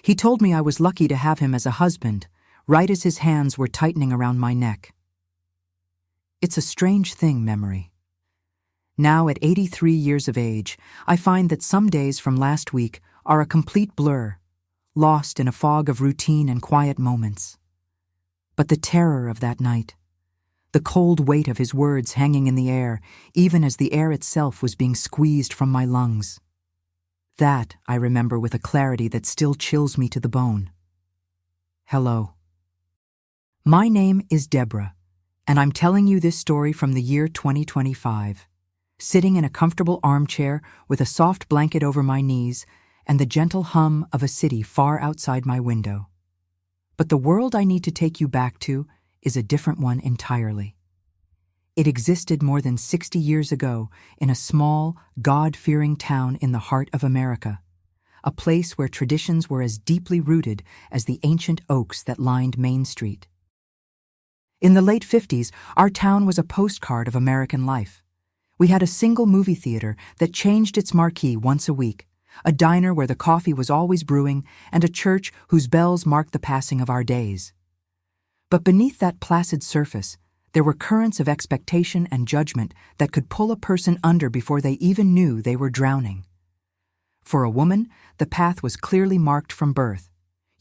He told me I was lucky to have him as a husband, right as his hands were tightening around my neck. It's a strange thing, memory. Now, at 83 years of age, I find that some days from last week are a complete blur, lost in a fog of routine and quiet moments. But the terror of that night, the cold weight of his words hanging in the air, even as the air itself was being squeezed from my lungs, that I remember with a clarity that still chills me to the bone. Hello. My name is Deborah, and I'm telling you this story from the year 2025, sitting in a comfortable armchair with a soft blanket over my knees and the gentle hum of a city far outside my window. But the world I need to take you back to is a different one entirely. It existed more than 60 years ago in a small, God-fearing town in the heart of America, a place where traditions were as deeply rooted as the ancient oaks that lined Main Street. In the late 50s, our town was a postcard of American life. We had a single movie theater that changed its marquee once a week, a diner where the coffee was always brewing, and a church whose bells marked the passing of our days. But beneath that placid surface, there were currents of expectation and judgment that could pull a person under before they even knew they were drowning. For a woman, the path was clearly marked from birth.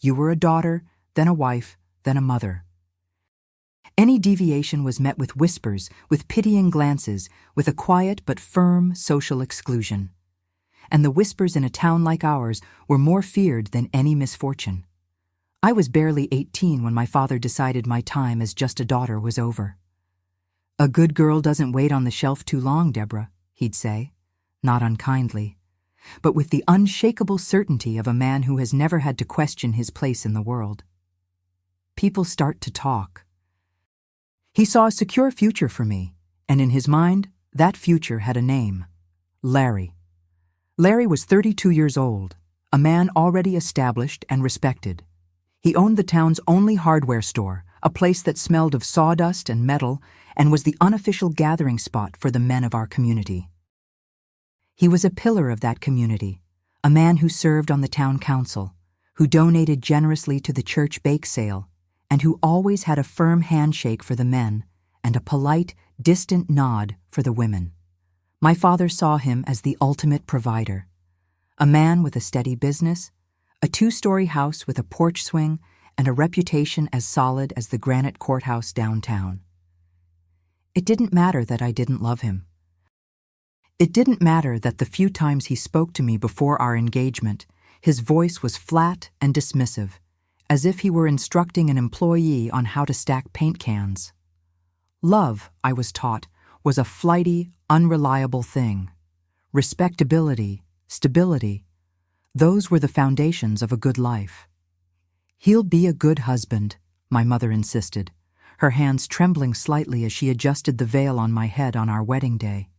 You were a daughter, then a wife, then a mother. Any deviation was met with whispers, with pitying glances, with a quiet but firm social exclusion. And the whispers in a town like ours were more feared than any misfortune. I was barely 18 when my father decided my time as just a daughter was over. "A good girl doesn't wait on the shelf too long, Deborah," he'd say, not unkindly, but with the unshakable certainty of a man who has never had to question his place in the world. People start to talk. He saw a secure future for me, and in his mind, that future had a name: Larry. Larry was 32 years old, a man already established and respected. He owned the town's only hardware store, a place that smelled of sawdust and metal and was the unofficial gathering spot for the men of our community. He was a pillar of that community, a man who served on the town council, who donated generously to the church bake sale, and who always had a firm handshake for the men and a polite, distant nod for the women. My father saw him as the ultimate provider, a man with a steady business, a 2-story house with a porch swing, and a reputation as solid as the granite courthouse downtown. It didn't matter that I didn't love him. It didn't matter that the few times he spoke to me before our engagement, his voice was flat and dismissive, as if he were instructing an employee on how to stack paint cans. Love, I was taught, was a flighty, unreliable thing. Respectability, stability, those were the foundations of a good life. "He'll be a good husband," my mother insisted, her hands trembling slightly as she adjusted the veil on my head on our wedding day.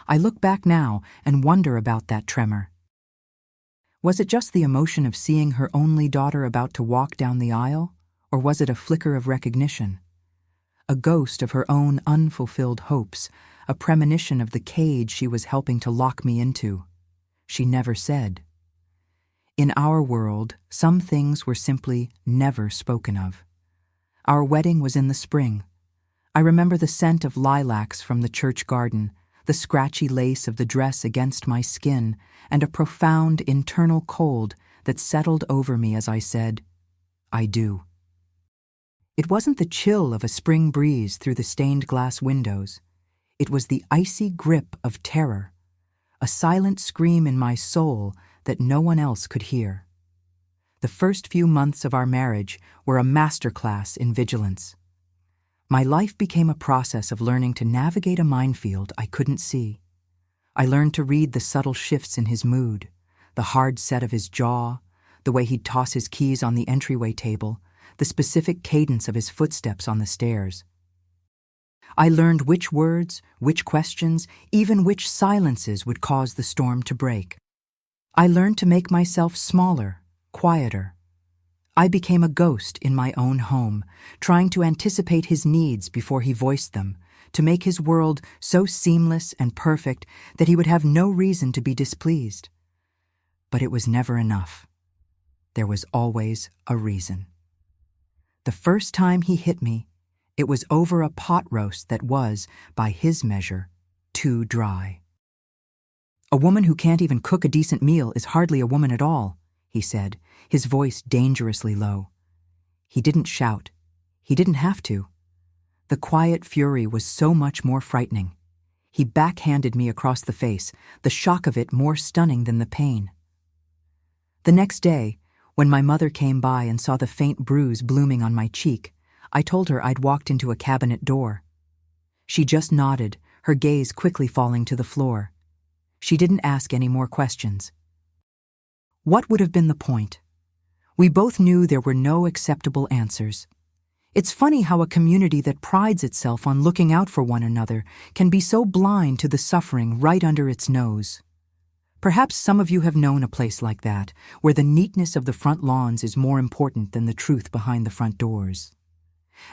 I look back now and wonder about that tremor. Was it just the emotion of seeing her only daughter about to walk down the aisle, or was it a flicker of recognition? A ghost of her own unfulfilled hopes, a premonition of the cage she was helping to lock me into? She never said. In our world, some things were simply never spoken of. Our wedding was in the spring. I remember the scent of lilacs from the church garden, the scratchy lace of the dress against my skin, and a profound internal cold that settled over me as I said, "I do." It wasn't the chill of a spring breeze through the stained glass windows. It was the icy grip of terror, a silent scream in my soul that no one else could hear. The first few months of our marriage were a masterclass in vigilance. My life became a process of learning to navigate a minefield I couldn't see. I learned to read the subtle shifts in his mood, the hard set of his jaw, the way he'd toss his keys on the entryway table, the specific cadence of his footsteps on the stairs. I learned which words, which questions, even which silences would cause the storm to break. I learned to make myself smaller, quieter. I became a ghost in my own home, trying to anticipate his needs before he voiced them, to make his world so seamless and perfect that he would have no reason to be displeased. But it was never enough. there was always a reason. The first time he hit me, it was over a pot roast that was, by his measure, too dry. "A woman who can't even cook a decent meal is hardly a woman at all," he said, his voice dangerously low. He didn't shout. He didn't have to. The quiet fury was so much more frightening. He backhanded me across the face, the shock of it more stunning than the pain. The next day, when my mother came by and saw the faint bruise blooming on my cheek, I told her I'd walked into a cabinet door. She just nodded, her gaze quickly falling to the floor. She didn't ask any more questions. What would have been the point? We both knew there were no acceptable answers. It's funny how a community that prides itself on looking out for one another can be so blind to the suffering right under its nose. Perhaps some of you have known a place like that, where the neatness of the front lawns is more important than the truth behind the front doors.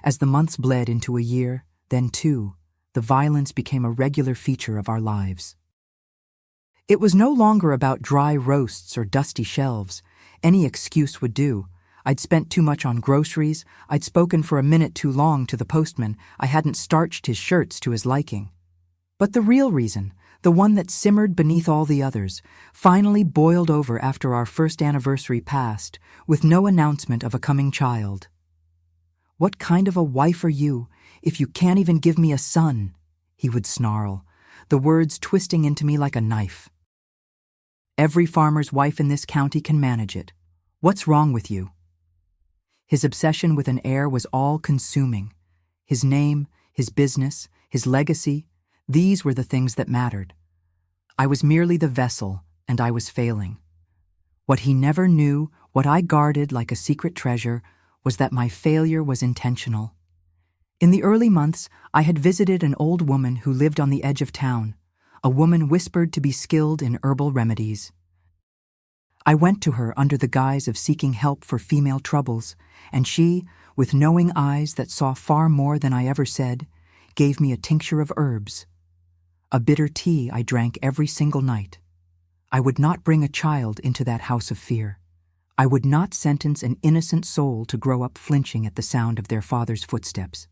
As the months bled into a year, then two, the violence became a regular feature of our lives. It was no longer about dry roasts or dusty shelves. Any excuse would do. I'd spent too much on groceries, I'd spoken for a minute too long to the postman, I hadn't starched his shirts to his liking. But the real reason, the one that simmered beneath all the others, finally boiled over after our first anniversary passed, with no announcement of a coming child. "What kind of a wife are you, if you can't even give me a son?" he would snarl, the words twisting into me like a knife. "Every farmer's wife in this county can manage it. What's wrong with you?" His obsession with an heir was all-consuming. His name, his business, his legacy, these were the things that mattered. I was merely the vessel, and I was failing. What he never knew, what I guarded like a secret treasure, was that my failure was intentional. In the early months, I had visited an old woman who lived on the edge of town, a woman whispered to be skilled in herbal remedies. I went to her under the guise of seeking help for female troubles, and she, with knowing eyes that saw far more than I ever said, gave me a tincture of herbs. A bitter tea I drank every single night. I would not bring a child into that house of fear. I would not sentence an innocent soul to grow up flinching at the sound of their father's footsteps.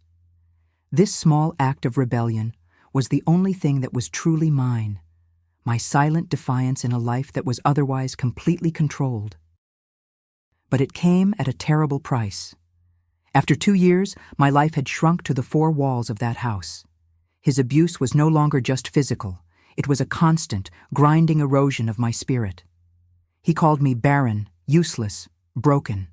This small act of rebellion was the only thing that was truly mine, my silent defiance in a life that was otherwise completely controlled. But it came at a terrible price. After 2 years, my life had shrunk to the 4 walls of that house. His abuse was no longer just physical. It was a constant, grinding erosion of my spirit. He called me barren, useless, broken.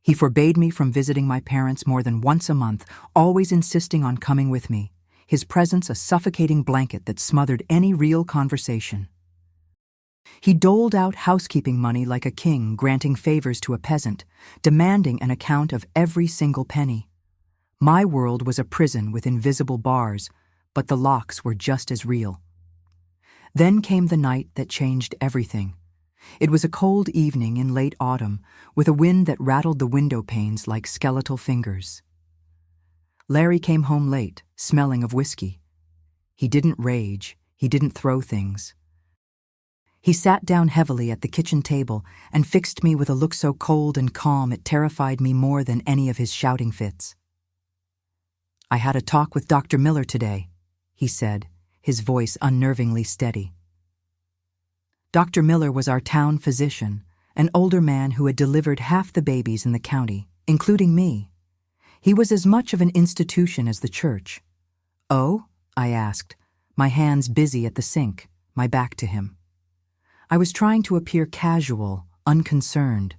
He forbade me from visiting my parents more than once a month, always insisting on coming with me, his presence a suffocating blanket that smothered any real conversation. He doled out housekeeping money like a king granting favors to a peasant, demanding an account of every single penny. My world was a prison with invisible bars, but the locks were just as real. Then came the night that changed everything. It was a cold evening in late autumn, with a wind that rattled the window panes like skeletal fingers. Larry came home late, smelling of whiskey. He didn't rage, he didn't throw things. He sat down heavily at the kitchen table and fixed me with a look so cold and calm it terrified me more than any of his shouting fits. "I had a talk with Dr. Miller today," he said, his voice unnervingly steady. Dr. Miller was our town physician, an older man who had delivered half the babies in the county, including me. He was as much of an institution as the church. "Oh?" I asked, my hands busy at the sink, my back to him. I was trying to appear casual, unconcerned.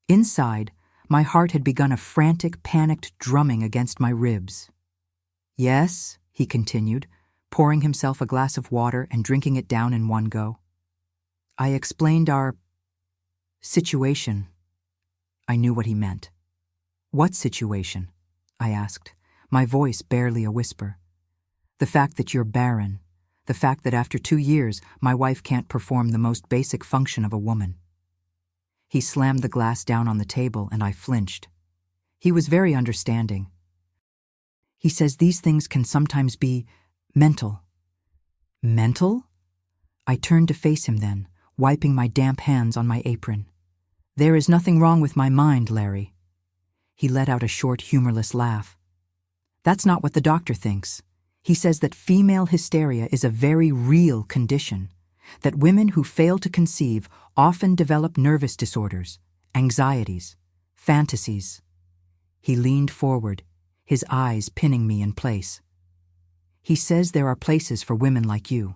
Inside, my heart had begun a frantic, panicked drumming against my ribs. "Yes," he continued, pouring himself a glass of water and drinking it down in one go. "I explained our situation." I knew what he meant. "What situation?" I asked, my voice barely a whisper. "The fact that you're barren. The fact that after 2 years, my wife can't perform the most basic function of a woman." He slammed the glass down on the table and I flinched. He was very understanding. "He says these things can sometimes be mental." "Mental?" I turned to face him then, wiping my damp hands on my apron. There is nothing wrong with my mind, Larry. He let out a short, humorless laugh. That's not what the doctor thinks. He says that female hysteria is a very real condition, that women who fail to conceive often develop nervous disorders, anxieties, fantasies. He leaned forward, his eyes pinning me in place. He says there are places for women like you.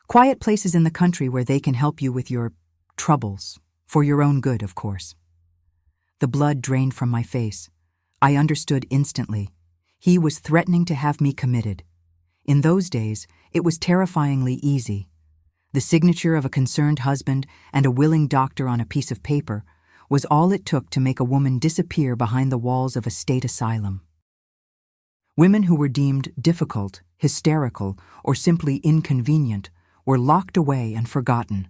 Quiet places in the country where they can help you with your troubles, for your own good, of course. The blood drained from my face. I understood instantly. He was threatening to have me committed. In those days, it was terrifyingly easy. The signature of a concerned husband and a willing doctor on a piece of paper was all it took to make a woman disappear behind the walls of a state asylum. Women who were deemed difficult, hysterical, or simply inconvenient were locked away and forgotten.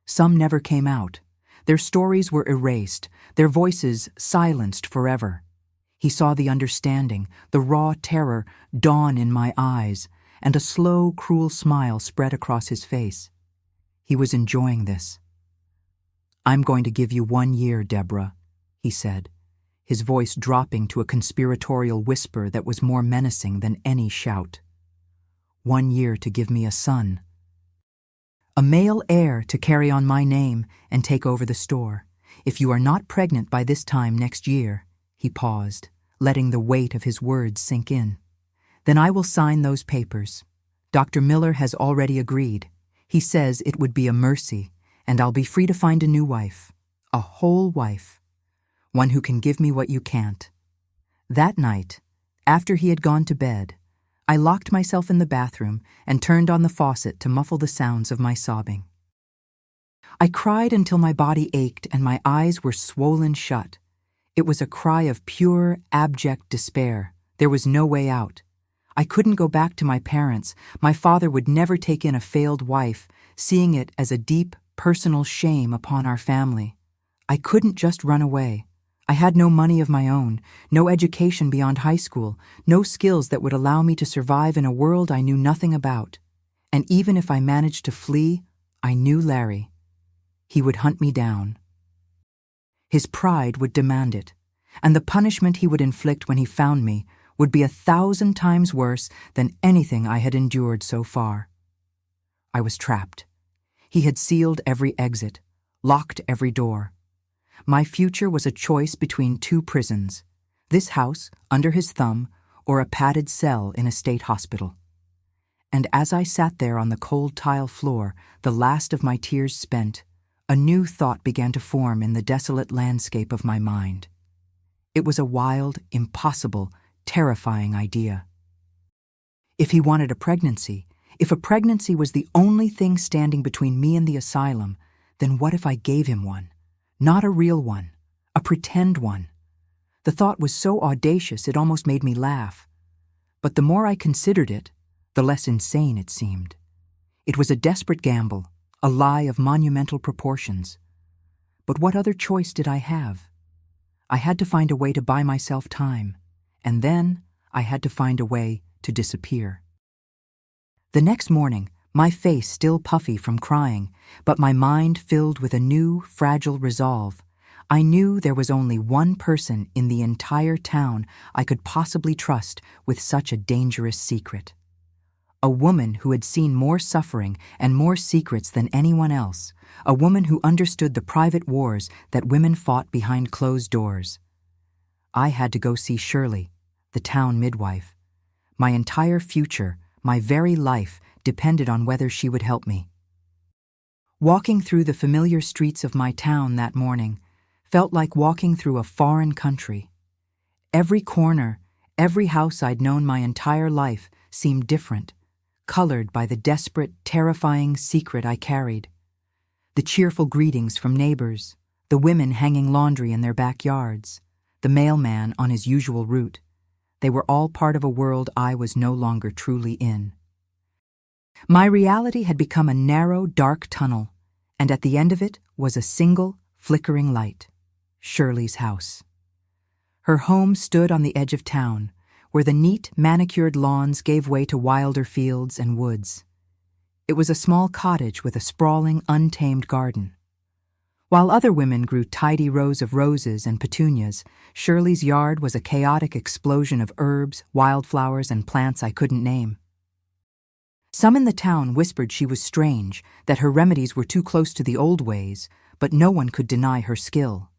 Some never came out. Their stories were erased, their voices silenced forever. He saw the understanding, the raw terror dawn in my eyes, and a slow, cruel smile spread across his face. He was enjoying this. "I'm going to give you 1 year, Deborah," he said, his voice dropping to a conspiratorial whisper that was more menacing than any shout. 1 year to give me a son. A male heir to carry on my name and take over the store. If you are not pregnant by this time next year, he paused, letting the weight of his words sink in. Then I will sign those papers. Dr. Miller has already agreed. He says it would be a mercy, and I'll be free to find a new wife, a whole wife, one who can give me what you can't. That night, after he had gone to bed, I locked myself in the bathroom and turned on the faucet to muffle the sounds of my sobbing. I cried until my body ached and my eyes were swollen shut. It was a cry of pure, abject despair. There was no way out. I couldn't go back to my parents. My father would never take in a failed wife, seeing it as a deep, personal shame upon our family. I couldn't just run away. I had no money of my own, no education beyond high school, no skills that would allow me to survive in a world I knew nothing about. And even if I managed to flee, I knew Larry. He would hunt me down. His pride would demand it, and the punishment he would inflict when he found me would be 1,000 times worse than anything I had endured so far. I was trapped. He had sealed every exit, locked every door. My future was a choice between 2 prisons, this house under his thumb or a padded cell in a state hospital. And as I sat there on the cold tile floor, the last of my tears spent, a new thought began to form in the desolate landscape of my mind. It was a wild, impossible, terrifying idea. If he wanted a pregnancy, if a pregnancy was the only thing standing between me and the asylum, then what if I gave him one? Not a real one, a pretend one. The thought was so audacious it almost made me laugh. But the more I considered it, the less insane it seemed. It was a desperate gamble, a lie of monumental proportions. But what other choice did I have? I had to find a way to buy myself time, and then I had to find a way to disappear. The next morning, my face still puffy from crying, but my mind filled with a new, fragile resolve. I knew there was only one person in the entire town I could possibly trust with such a dangerous secret. A woman who had seen more suffering and more secrets than anyone else. A woman who understood the private wars that women fought behind closed doors. I had to go see Shirley, the town midwife. My entire future, my very life, depended on whether she would help me. Walking through the familiar streets of my town that morning felt like walking through a foreign country. Every corner, every house I'd known my entire life seemed different, colored by the desperate, terrifying secret I carried. The cheerful greetings from neighbors, the women hanging laundry in their backyards, the mailman on his usual route. They were all part of a world I was no longer truly in. My reality had become a narrow, dark tunnel, and at the end of it was a single, flickering light: Shirley's house. Her home stood on the edge of town, where the neat, manicured lawns gave way to wilder fields and woods. It was a small cottage with a sprawling, untamed garden. While other women grew tidy rows of roses and petunias, Shirley's yard was a chaotic explosion of herbs, wildflowers, and plants I couldn't name. Some in the town whispered she was strange, that her remedies were too close to the old ways, but no one could deny her skill.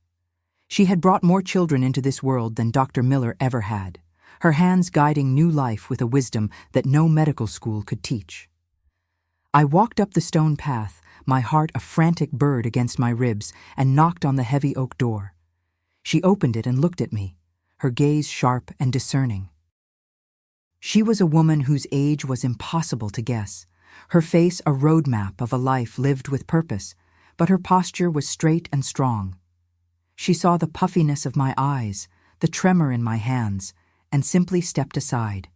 She had brought more children into this world than Dr. Miller ever had, her hands guiding new life with a wisdom that no medical school could teach. I walked up the stone path, my heart a frantic bird against my ribs, and knocked on the heavy oak door. She opened it and looked at me, her gaze sharp and discerning. She was a woman whose age was impossible to guess, her face a roadmap of a life lived with purpose, but her posture was straight and strong. She saw the puffiness of my eyes, the tremor in my hands, and simply stepped aside.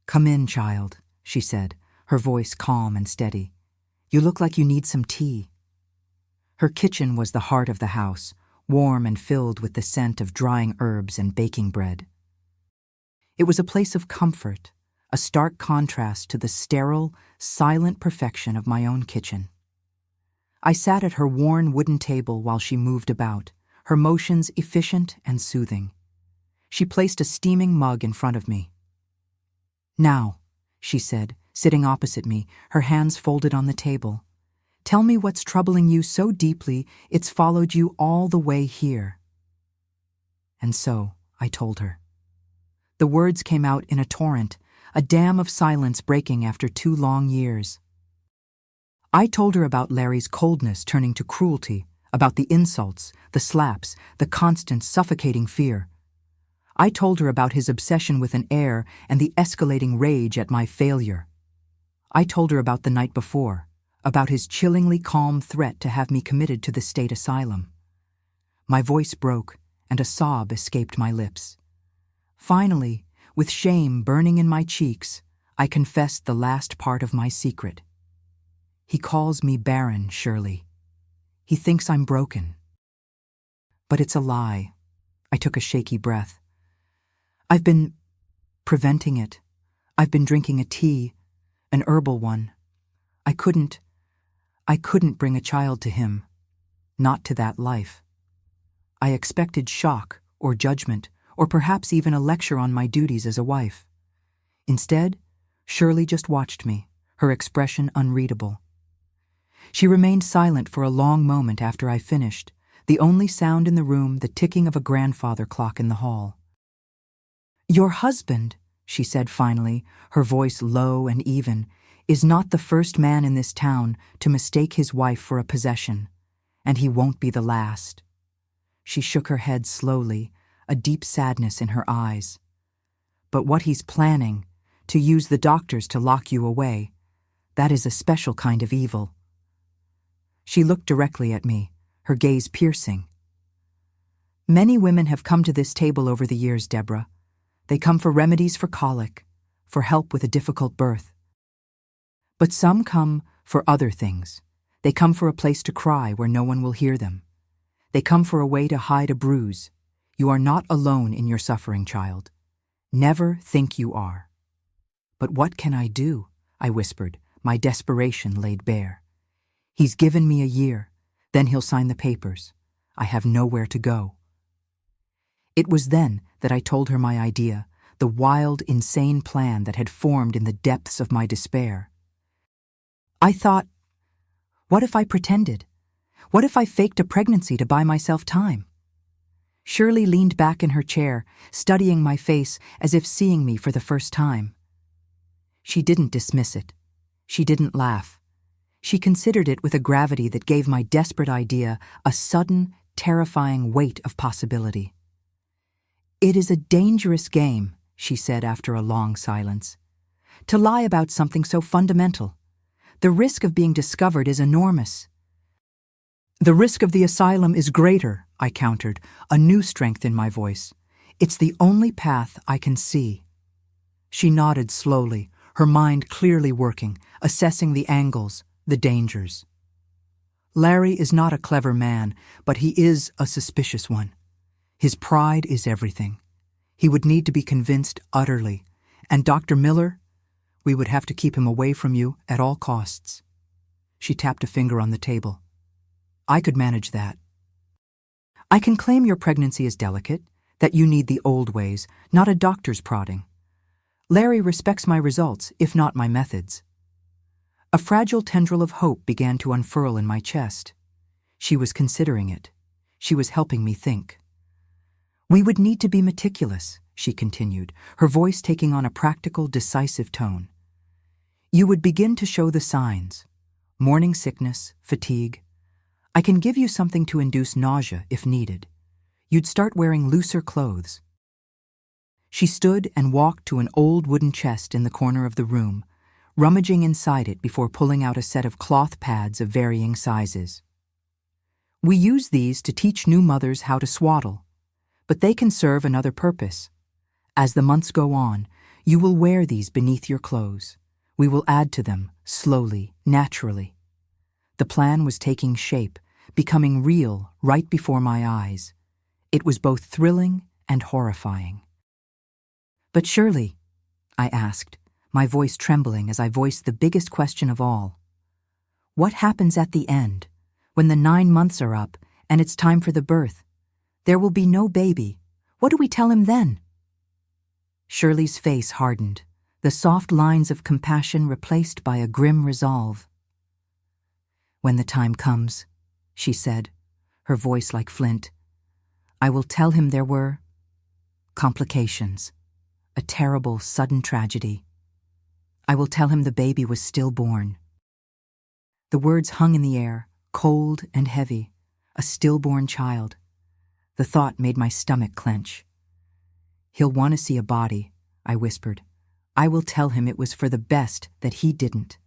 "Come in, child," she said, her voice calm and steady. "You look like you need some tea." Her kitchen was the heart of the house, warm and filled with the scent of drying herbs and baking bread. It was a place of comfort, a stark contrast to the sterile, silent perfection of my own kitchen. I sat at her worn wooden table while she moved about, her motions efficient and soothing. She placed a steaming mug in front of me. "Now," she said, sitting opposite me, her hands folded on the table, "tell me what's troubling you so deeply it's followed you all the way here." And so I told her. The words came out in a torrent, a dam of silence breaking after 2 long years. I told her about Larry's coldness turning to cruelty, about the insults, the slaps, the constant suffocating fear. I told her about his obsession with an heir and the escalating rage at my failure. I told her about the night before, about his chillingly calm threat to have me committed to the state asylum. My voice broke, and a sob escaped my lips. Finally, with shame burning in my cheeks, I confessed the last part of my secret. "He calls me barren, Shirley. He thinks I'm broken." "But it's a lie." I took a shaky breath. "I've been preventing it. I've been drinking a tea, an herbal one. I couldn't bring a child to him, not to that life. I expected shock or judgment, or perhaps even a lecture on my duties as a wife. Instead, Shirley just watched me, her expression unreadable. She remained silent for a long moment after I finished, the only sound in the room the ticking of a grandfather clock in the hall. "Your husband," she said finally, her voice low and even, "is not the first man in this town to mistake his wife for a possession, and he won't be the last." She shook her head slowly, a deep sadness in her eyes. "But what he's planning, to use the doctors to lock you away, that is a special kind of evil." She looked directly at me, her gaze piercing. "Many women have come to this table over the years, Deborah. They come for remedies for colic, for help with a difficult birth. But some come for other things. They come for a place to cry where no one will hear them. They come for a way to hide a bruise. You are not alone in your suffering, child. Never think you are." "But what can I do?" I whispered, my desperation laid bare. "He's given me a year, then he'll sign the papers. I have nowhere to go." It was then that I told her my idea, the wild, insane plan that had formed in the depths of my despair. I thought, what if I pretended? What if I faked a pregnancy to buy myself time? Shirley leaned back in her chair, studying my face as if seeing me for the first time. She didn't dismiss it. She didn't laugh. She considered it with a gravity that gave my desperate idea a sudden, terrifying weight of possibility. "It is a dangerous game," she said after a long silence, "to lie about something so fundamental. The risk of being discovered is enormous." "The risk of the asylum is greater," I countered, a new strength in my voice. "It's the only path I can see." She nodded slowly, her mind clearly working, assessing the angles, the dangers. "Larry is not a clever man, but he is a suspicious one. His pride is everything. He would need to be convinced utterly, and Dr. Miller, we would have to keep him away from you at all costs." She tapped a finger on the table. I could manage that. I can claim your pregnancy is delicate, that you need the old ways, not a doctor's prodding. Larry respects my results, if not my methods. A fragile tendril of hope began to unfurl in my chest. She was considering it. She was helping me think. We would need to be meticulous, she continued, her voice taking on a practical, decisive tone. You would begin to show the signs. Morning sickness, fatigue. I can give you something to induce nausea if needed. You'd start wearing looser clothes. She stood and walked to an old wooden chest in the corner of the room, rummaging inside it before pulling out a set of cloth pads of varying sizes. We use these to teach new mothers how to swaddle, but they can serve another purpose. As the months go on, you will wear these beneath your clothes. We will add to them, slowly, naturally. The plan was taking shape, becoming real right before my eyes. It was both thrilling and horrifying. But Shirley, I asked, my voice trembling as I voiced the biggest question of all. What happens at the end, when the 9 months are up and it's time for the birth? There will be no baby. What do we tell him then? Shirley's face hardened, the soft lines of compassion replaced by a grim resolve. When the time comes, she said, her voice like flint, I will tell him there were complications, a terrible, sudden tragedy. I will tell him the baby was stillborn. The words hung in the air, cold and heavy, a stillborn child. The thought made my stomach clench. He'll want to see a body, I whispered. I will tell him it was for the best that he didn't,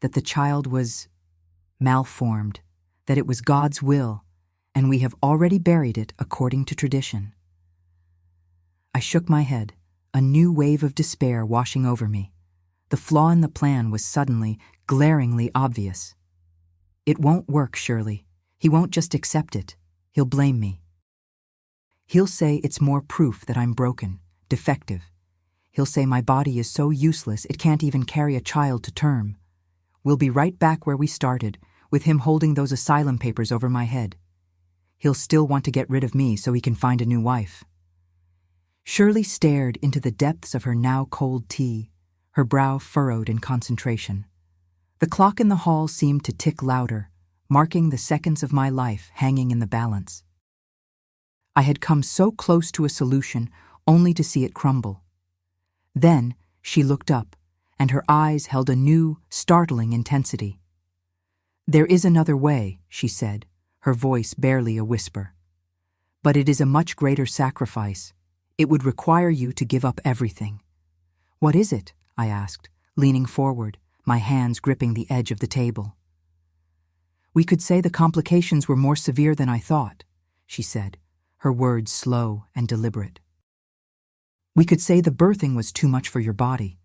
that the child was malformed, that it was God's will, and we have already buried it according to tradition. I shook my head, a new wave of despair washing over me. The flaw in the plan was suddenly, glaringly obvious. It won't work, Shirley. He won't just accept it. He'll blame me. He'll say it's more proof that I'm broken, defective. He'll say my body is so useless it can't even carry a child to term. We'll be right back where we started, with him holding those asylum papers over my head. He'll still want to get rid of me so he can find a new wife. Shirley stared into the depths of her now cold tea, her brow furrowed in concentration. The clock in the hall seemed to tick louder, marking the seconds of my life hanging in the balance. I had come so close to a solution only to see it crumble. Then she looked up, and her eyes held a new, startling intensity. There is another way, she said, her voice barely a whisper. But it is a much greater sacrifice. It would require you to give up everything. What is it? I asked, leaning forward, my hands gripping the edge of the table. We could say the complications were more severe than I thought, she said, her words slow and deliberate. We could say the birthing was too much for your body,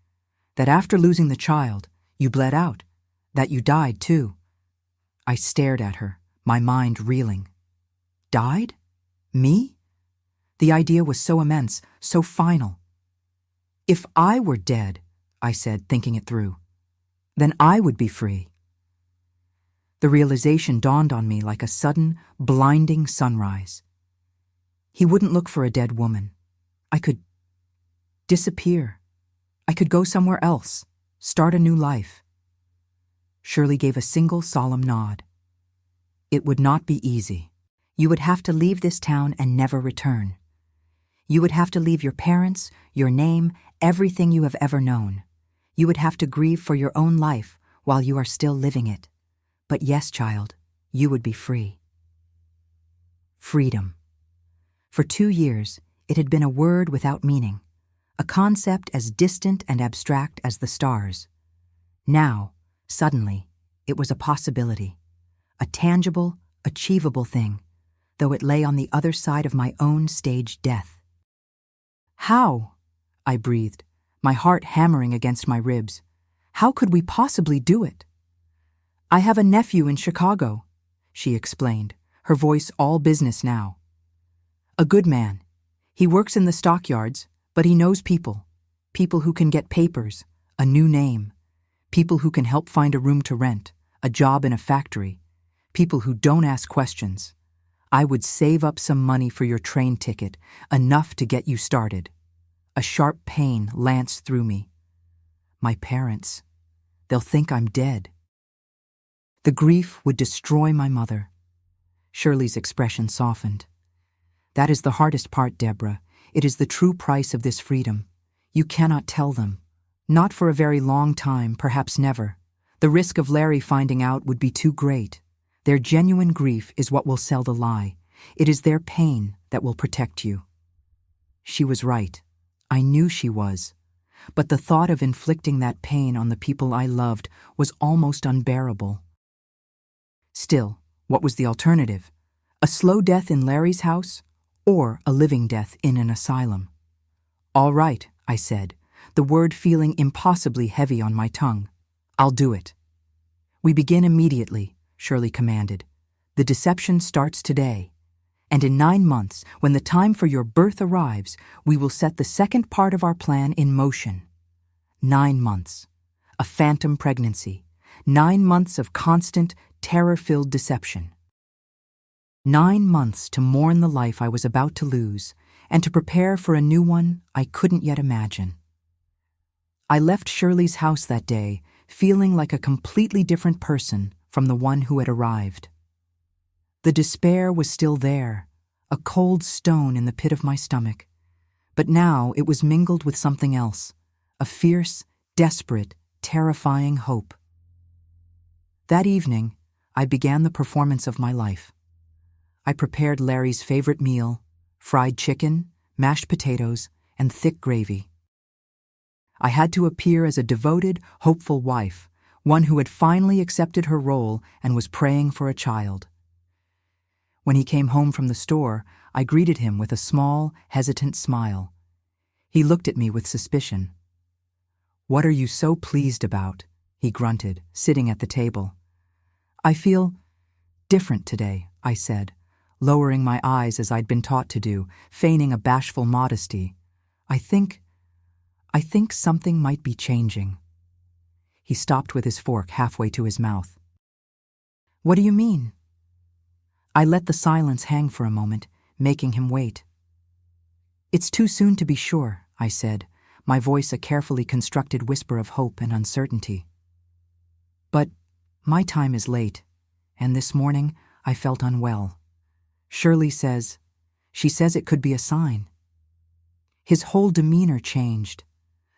that after losing the child, you bled out, that you died too. I stared at her, my mind reeling. Died? Me? The idea was so immense, so final. If I were dead, I said, thinking it through, then I would be free. The realization dawned on me like a sudden, blinding sunrise. He wouldn't look for a dead woman. I could disappear. I could go somewhere else, start a new life. Shirley gave a single solemn nod. It would not be easy. You would have to leave this town and never return. You would have to leave your parents, your name, everything you have ever known. You would have to grieve for your own life while you are still living it. But yes, child, you would be free. Freedom. For 2 years, it had been a word without meaning, a concept as distant and abstract as the stars. Now, suddenly, it was a possibility, a tangible, achievable thing, though it lay on the other side of my own staged death. How? I breathed, my heart hammering against my ribs. How could we possibly do it? I have a nephew in Chicago, she explained, her voice all business now. A good man. He works in the stockyards, but he knows people who can get papers, a new name, people who can help find a room to rent, a job in a factory, people who don't ask questions. I would save up some money for your train ticket, enough to get you started. A sharp pain lanced through me. My parents, they'll think I'm dead. The grief would destroy my mother. Shirley's expression softened. That is the hardest part, Deborah. It is the true price of this freedom. You cannot tell them. Not for a very long time, perhaps never. The risk of Larry finding out would be too great. Their genuine grief is what will sell the lie. It is their pain that will protect you. She was right. I knew she was. But the thought of inflicting that pain on the people I loved was almost unbearable. Still, what was the alternative? A slow death in Larry's house, or a living death in an asylum? All right, I said, the word feeling impossibly heavy on my tongue. I'll do it. We begin immediately, Shirley commanded. The deception starts today. And in 9 months, when the time for your birth arrives, we will set the second part of our plan in motion. 9 months. A phantom pregnancy. 9 months of constant, terror-filled deception. 9 months to mourn the life I was about to lose, and to prepare for a new one I couldn't yet imagine. I left Shirley's house that day, feeling like a completely different person from the one who had arrived. The despair was still there, a cold stone in the pit of my stomach, but now it was mingled with something else, a fierce, desperate, terrifying hope. That evening, I began the performance of my life. I prepared Larry's favorite meal, fried chicken, mashed potatoes, and thick gravy. I had to appear as a devoted, hopeful wife, one who had finally accepted her role and was praying for a child. When he came home from the store, I greeted him with a small, hesitant smile. He looked at me with suspicion. "What are you so pleased about?" he grunted, sitting at the table. "I feel different today," I said, lowering my eyes as I'd been taught to do, feigning a bashful modesty. I think something might be changing." He stopped with his fork halfway to his mouth. "What do you mean?" I let the silence hang for a moment, making him wait. "It's too soon to be sure," I said, my voice a carefully constructed whisper of hope and uncertainty. "But my time is late, and this morning I felt unwell. Shirley says it could be a sign." His whole demeanor changed.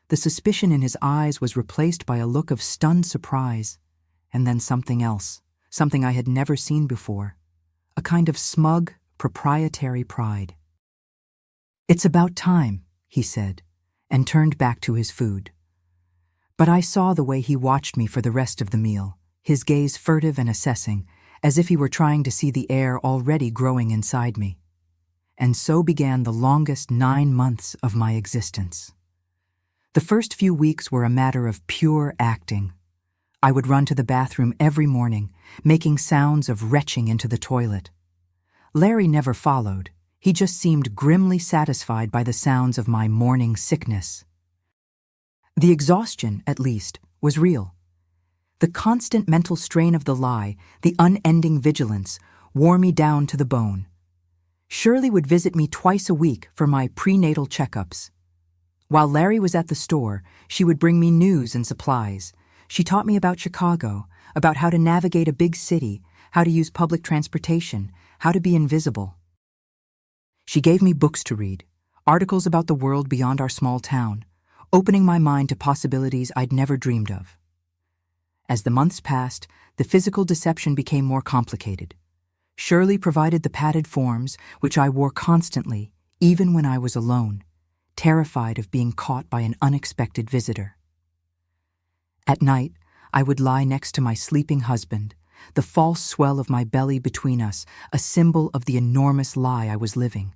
The suspicion in his eyes was replaced by a look of stunned surprise, and then something else, something I had never seen before, a kind of smug, proprietary pride. "It's about time," he said, and turned back to his food. But I saw the way he watched me for the rest of the meal, his gaze furtive and assessing, as if he were trying to see the air already growing inside me. And so began the longest 9 months of my existence. The first few weeks were a matter of pure acting. I would run to the bathroom every morning, making sounds of retching into the toilet. Larry never followed. He just seemed grimly satisfied by the sounds of my morning sickness. The exhaustion, at least, was real. The constant mental strain of the lie, the unending vigilance, wore me down to the bone. Shirley would visit me twice a week for my prenatal checkups. While Larry was at the store, she would bring me news and supplies. She taught me about Chicago, about how to navigate a big city, how to use public transportation, how to be invisible. She gave me books to read, articles about the world beyond our small town, opening my mind to possibilities I'd never dreamed of. As the months passed, the physical deception became more complicated. Shirley provided the padded forms, which I wore constantly, even when I was alone, terrified of being caught by an unexpected visitor. At night, I would lie next to my sleeping husband, the false swell of my belly between us, a symbol of the enormous lie I was living.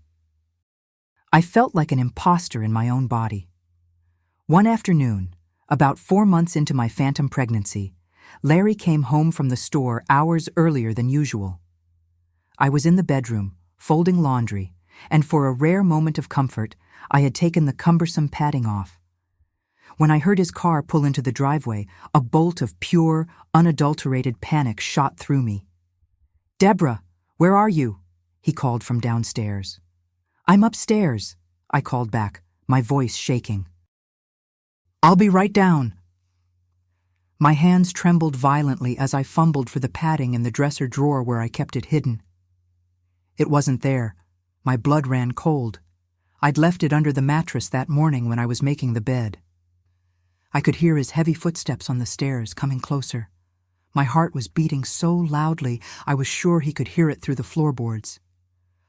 I felt like an imposter in my own body. One afternoon, about 4 months into my phantom pregnancy, Larry came home from the store hours earlier than usual. I was in the bedroom, folding laundry, and for a rare moment of comfort, I had taken the cumbersome padding off. When I heard his car pull into the driveway, a bolt of pure, unadulterated panic shot through me. "Deborah, where are you?" he called from downstairs. "I'm upstairs," I called back, my voice shaking. "I'll be right down." My hands trembled violently as I fumbled for the padding in the dresser drawer where I kept it hidden. It wasn't there. My blood ran cold. I'd left it under the mattress that morning when I was making the bed. I could hear his heavy footsteps on the stairs coming closer. My heart was beating so loudly I was sure he could hear it through the floorboards.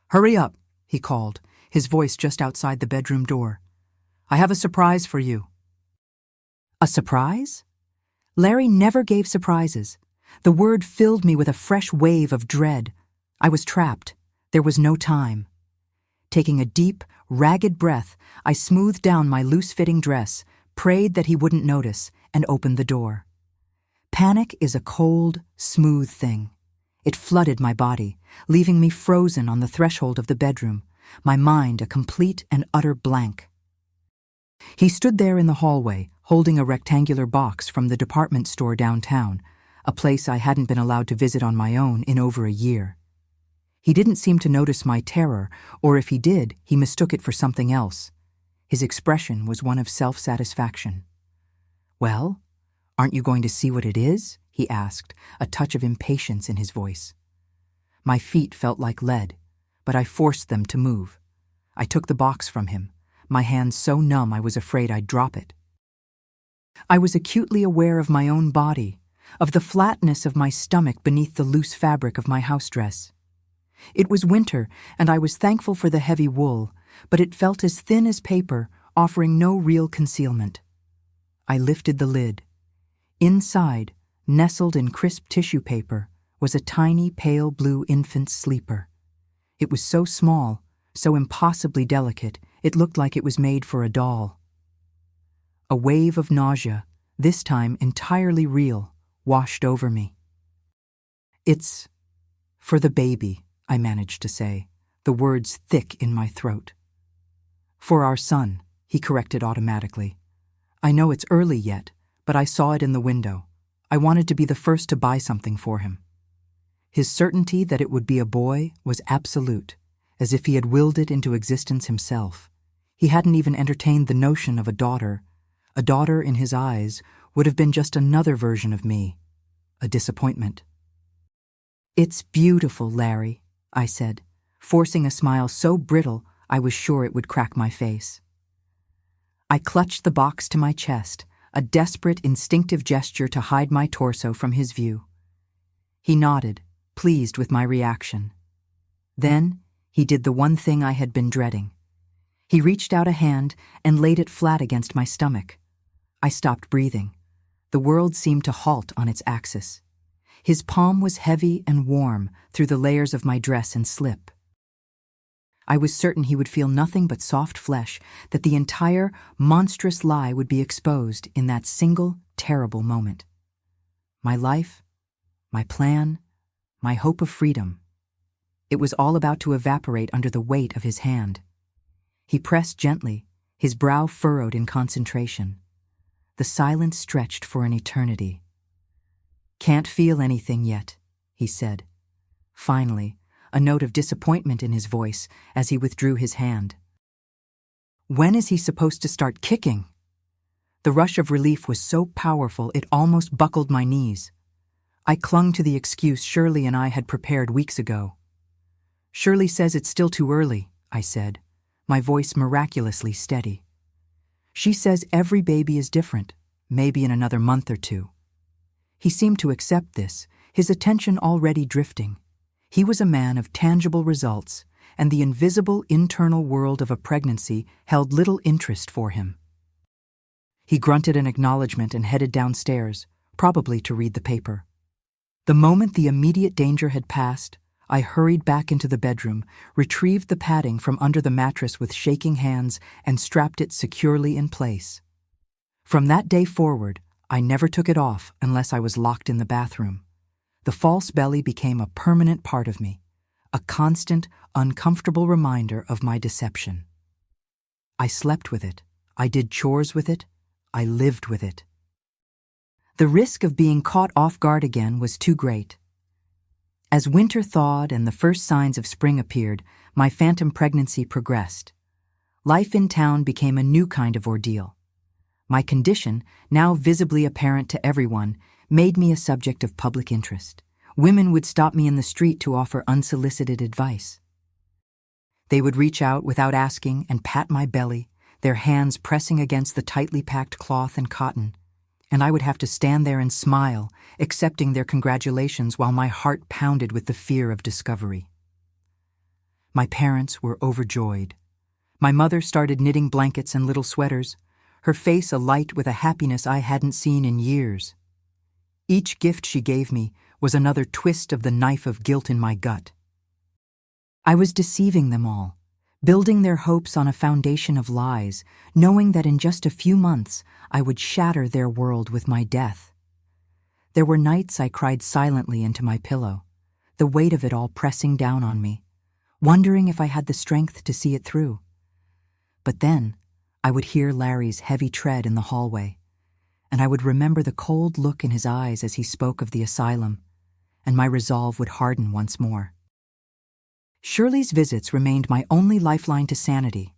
"Hurry up," he called, his voice just outside the bedroom door. "I have a surprise for you." A surprise? Larry never gave surprises. The word filled me with a fresh wave of dread. I was trapped. There was no time. Taking a deep, ragged breath, I smoothed down my loose-fitting dress, prayed that he wouldn't notice, and opened the door. Panic is a cold, smooth thing. It flooded my body, leaving me frozen on the threshold of the bedroom, my mind a complete and utter blank. He stood there in the hallway, holding a rectangular box from the department store downtown, a place I hadn't been allowed to visit on my own in over a year. He didn't seem to notice my terror, or if he did, he mistook it for something else. His expression was one of self-satisfaction. "Well, aren't you going to see what it is?" he asked, a touch of impatience in his voice. My feet felt like lead, but I forced them to move. I took the box from him, my hands so numb I was afraid I'd drop it. I was acutely aware of my own body, of the flatness of my stomach beneath the loose fabric of my house dress. It was winter, and I was thankful for the heavy wool, but it felt as thin as paper, offering no real concealment. I lifted the lid. Inside, nestled in crisp tissue paper, was a tiny pale blue infant sleeper. It was so small, so impossibly delicate, it looked like it was made for a doll. A wave of nausea, this time entirely real, washed over me. "It's for the baby," I managed to say, the words thick in my throat. "For our son," he corrected automatically. "I know it's early yet, but I saw it in the window. I wanted to be the first to buy something for him." His certainty that it would be a boy was absolute, as if he had willed it into existence himself. He hadn't even entertained the notion of a daughter. A daughter, in his eyes, would have been just another version of me, a disappointment. "It's beautiful, Larry," I said, forcing a smile so brittle I was sure it would crack my face. I clutched the box to my chest, a desperate, instinctive gesture to hide my torso from his view. He nodded, pleased with my reaction. Then he did the one thing I had been dreading. He reached out a hand and laid it flat against my stomach. I stopped breathing. The world seemed to halt on its axis. His palm was heavy and warm through the layers of my dress and slip. I was certain he would feel nothing but soft flesh, that the entire, monstrous lie would be exposed in that single, terrible moment. My life, my plan, my hope of freedom. It was all about to evaporate under the weight of his hand. He pressed gently, his brow furrowed in concentration. The silence stretched for an eternity. "Can't feel anything yet," he said. Finally, a note of disappointment in his voice as he withdrew his hand. "When is he supposed to start kicking?" The rush of relief was so powerful it almost buckled my knees. I clung to the excuse Shirley and I had prepared weeks ago. "Shirley says it's still too early," I said, my voice miraculously steady. "She says every baby is different, maybe in another month or two." He seemed to accept this, his attention already drifting. He was a man of tangible results, and the invisible internal world of a pregnancy held little interest for him. He grunted an acknowledgement and headed downstairs, probably to read the paper. The moment the immediate danger had passed, I hurried back into the bedroom, retrieved the padding from under the mattress with shaking hands, and strapped it securely in place. From that day forward, I never took it off unless I was locked in the bathroom. The false belly became a permanent part of me, a constant, uncomfortable reminder of my deception. I slept with it, I did chores with it, I lived with it. The risk of being caught off guard again was too great. As winter thawed and the first signs of spring appeared, my phantom pregnancy progressed. Life in town became a new kind of ordeal. My condition, now visibly apparent to everyone, made me a subject of public interest. Women would stop me in the street to offer unsolicited advice. They would reach out without asking and pat my belly, their hands pressing against the tightly packed cloth and cotton, and I would have to stand there and smile, accepting their congratulations while my heart pounded with the fear of discovery. My parents were overjoyed. My mother started knitting blankets and little sweaters, her face alight with a happiness I hadn't seen in years. Each gift she gave me was another twist of the knife of guilt in my gut. I was deceiving them all, building their hopes on a foundation of lies, knowing that in just a few months I would shatter their world with my death. There were nights I cried silently into my pillow, the weight of it all pressing down on me, wondering if I had the strength to see it through. But then I would hear Larry's heavy tread in the hallway, and I would remember the cold look in his eyes as he spoke of the asylum, and my resolve would harden once more. Shirley's visits remained my only lifeline to sanity.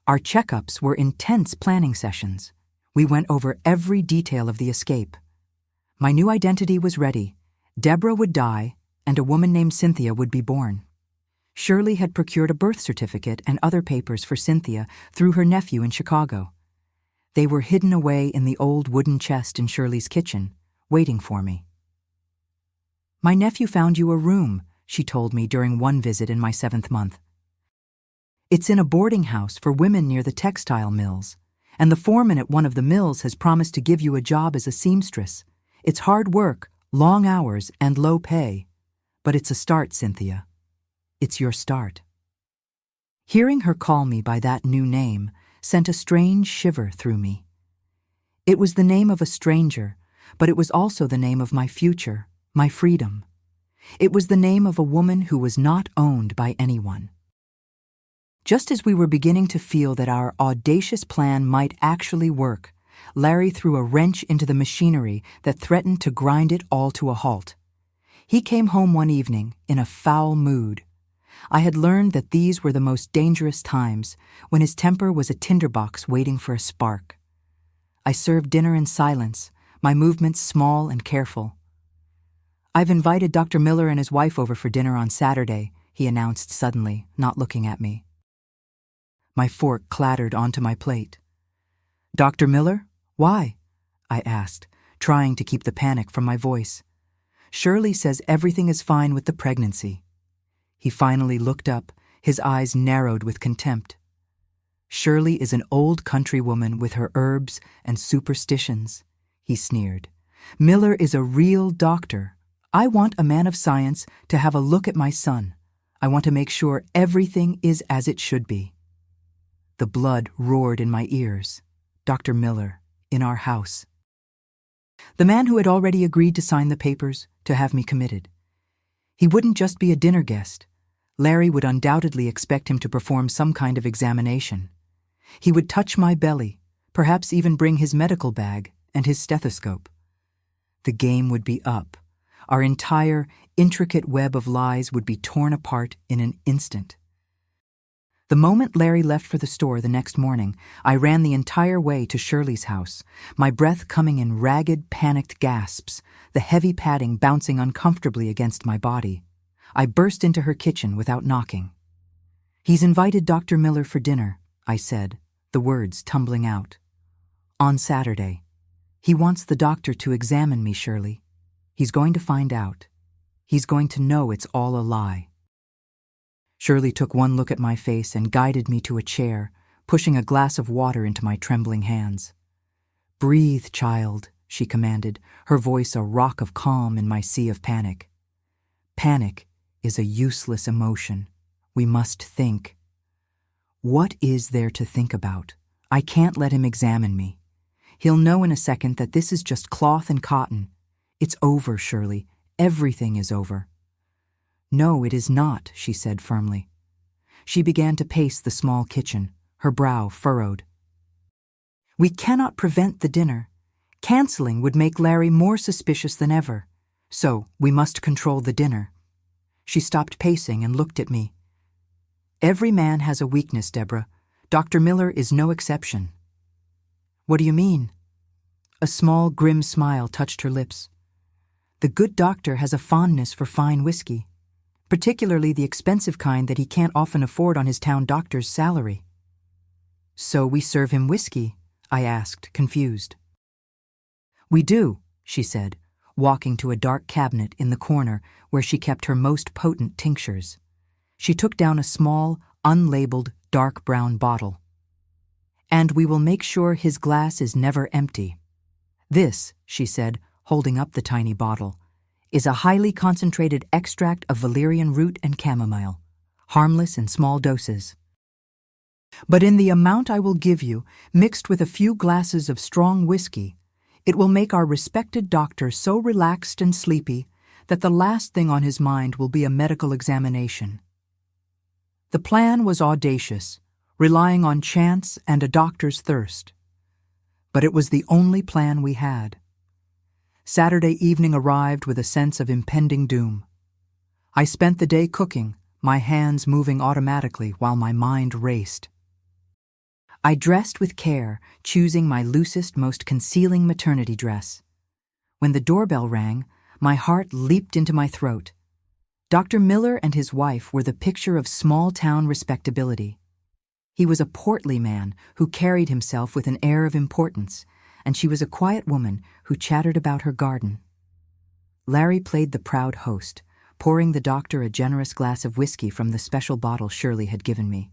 Our checkups were intense planning sessions. We went over every detail of the escape. My new identity was ready. Deborah would die, and a woman named Cynthia would be born. Shirley had procured a birth certificate and other papers for Cynthia through her nephew in Chicago. They were hidden away in the old wooden chest in Shirley's kitchen, waiting for me. "My nephew found you a room," she told me during one visit in my 7th month. "It's in a boarding house for women near the textile mills, and the foreman at one of the mills has promised to give you a job as a seamstress. It's hard work, long hours, and low pay. But it's a start, Cynthia. It's your start." Hearing her call me by that new name sent a strange shiver through me. It was the name of a stranger, but it was also the name of my future, my freedom. It was the name of a woman who was not owned by anyone. Just as we were beginning to feel that our audacious plan might actually work, Larry threw a wrench into the machinery that threatened to grind it all to a halt. He came home one evening in a foul mood. I had learned that these were the most dangerous times, when his temper was a tinderbox waiting for a spark. I served dinner in silence, my movements small and careful. "I've invited Dr. Miller and his wife over for dinner on Saturday," he announced suddenly, not looking at me. My fork clattered onto my plate. "Dr. Miller? Why?" I asked, trying to keep the panic from my voice. "Shirley says everything is fine with the pregnancy." He finally looked up, his eyes narrowed with contempt. "Shirley is an old country woman with her herbs and superstitions," he sneered. "Miller is a real doctor. I want a man of science to have a look at my son. I want to make sure everything is as it should be." The blood roared in my ears. Dr. Miller, in our house. The man who had already agreed to sign the papers, to have me committed. He wouldn't just be a dinner guest. Larry would undoubtedly expect him to perform some kind of examination. He would touch my belly, perhaps even bring his medical bag and his stethoscope. The game would be up. Our entire, intricate web of lies would be torn apart in an instant. The moment Larry left for the store the next morning, I ran the entire way to Shirley's house, my breath coming in ragged, panicked gasps, the heavy padding bouncing uncomfortably against my body. I burst into her kitchen without knocking. "He's invited Dr. Miller for dinner," I said, the words tumbling out. "On Saturday. He wants the doctor to examine me, Shirley. He's going to find out. He's going to know it's all a lie." Shirley took one look at my face and guided me to a chair, pushing a glass of water into my trembling hands. "Breathe, child," she commanded, her voice a rock of calm in my sea of panic. "Panic is a useless emotion. We must think." "What is there to think about? I can't let him examine me. He'll know in a second that this is just cloth and cotton. It's over, Shirley. Everything is over." "No, it is not," she said firmly. She began to pace the small kitchen, her brow furrowed. "We cannot prevent the dinner. Canceling would make Larry more suspicious than ever. So we must control the dinner." She stopped pacing and looked at me. Every man has a weakness, Deborah. Dr. Miller is no exception. What do you mean? A small, grim smile touched her lips. The good doctor has a fondness for fine whiskey, particularly the expensive kind that he can't often afford on his town doctor's salary. So we serve him whiskey? I asked, confused. We do, she said, walking to a dark cabinet in the corner where she kept her most potent tinctures. She took down a small, unlabeled, dark brown bottle. And we will make sure his glass is never empty. This, she said, holding up the tiny bottle, is a highly concentrated extract of valerian root and chamomile, harmless in small doses. But in the amount I will give you, mixed with a few glasses of strong whiskey, it will make our respected doctor so relaxed and sleepy that the last thing on his mind will be a medical examination. The plan was audacious, relying on chance and a doctor's thirst. But it was the only plan we had. Saturday evening arrived with a sense of impending doom. I spent the day cooking, my hands moving automatically while my mind raced. I dressed with care, choosing my loosest, most concealing maternity dress. When the doorbell rang, my heart leaped into my throat. Dr. Miller and his wife were the picture of small-town respectability. He was a portly man who carried himself with an air of importance, and she was a quiet woman who chattered about her garden. Larry played the proud host, pouring the doctor a generous glass of whiskey from the special bottle Shirley had given me.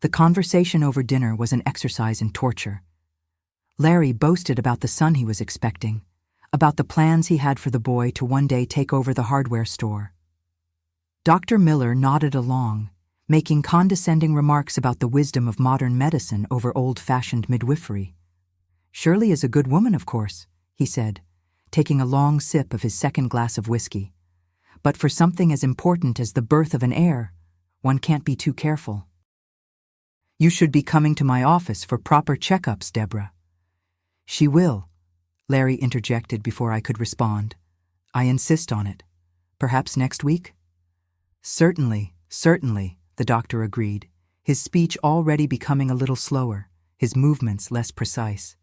The conversation over dinner was an exercise in torture. Larry boasted about the son he was expecting, about the plans he had for the boy to one day take over the hardware store. Dr. Miller nodded along, making condescending remarks about the wisdom of modern medicine over old-fashioned midwifery. Shirley is a good woman, of course, he said, taking a long sip of his second glass of whiskey. But for something as important as the birth of an heir, one can't be too careful. You should be coming to my office for proper checkups, Deborah. She will, Larry interjected before I could respond. I insist on it. Perhaps next week? Certainly, the doctor agreed, his speech already becoming a little slower, his movements less precise.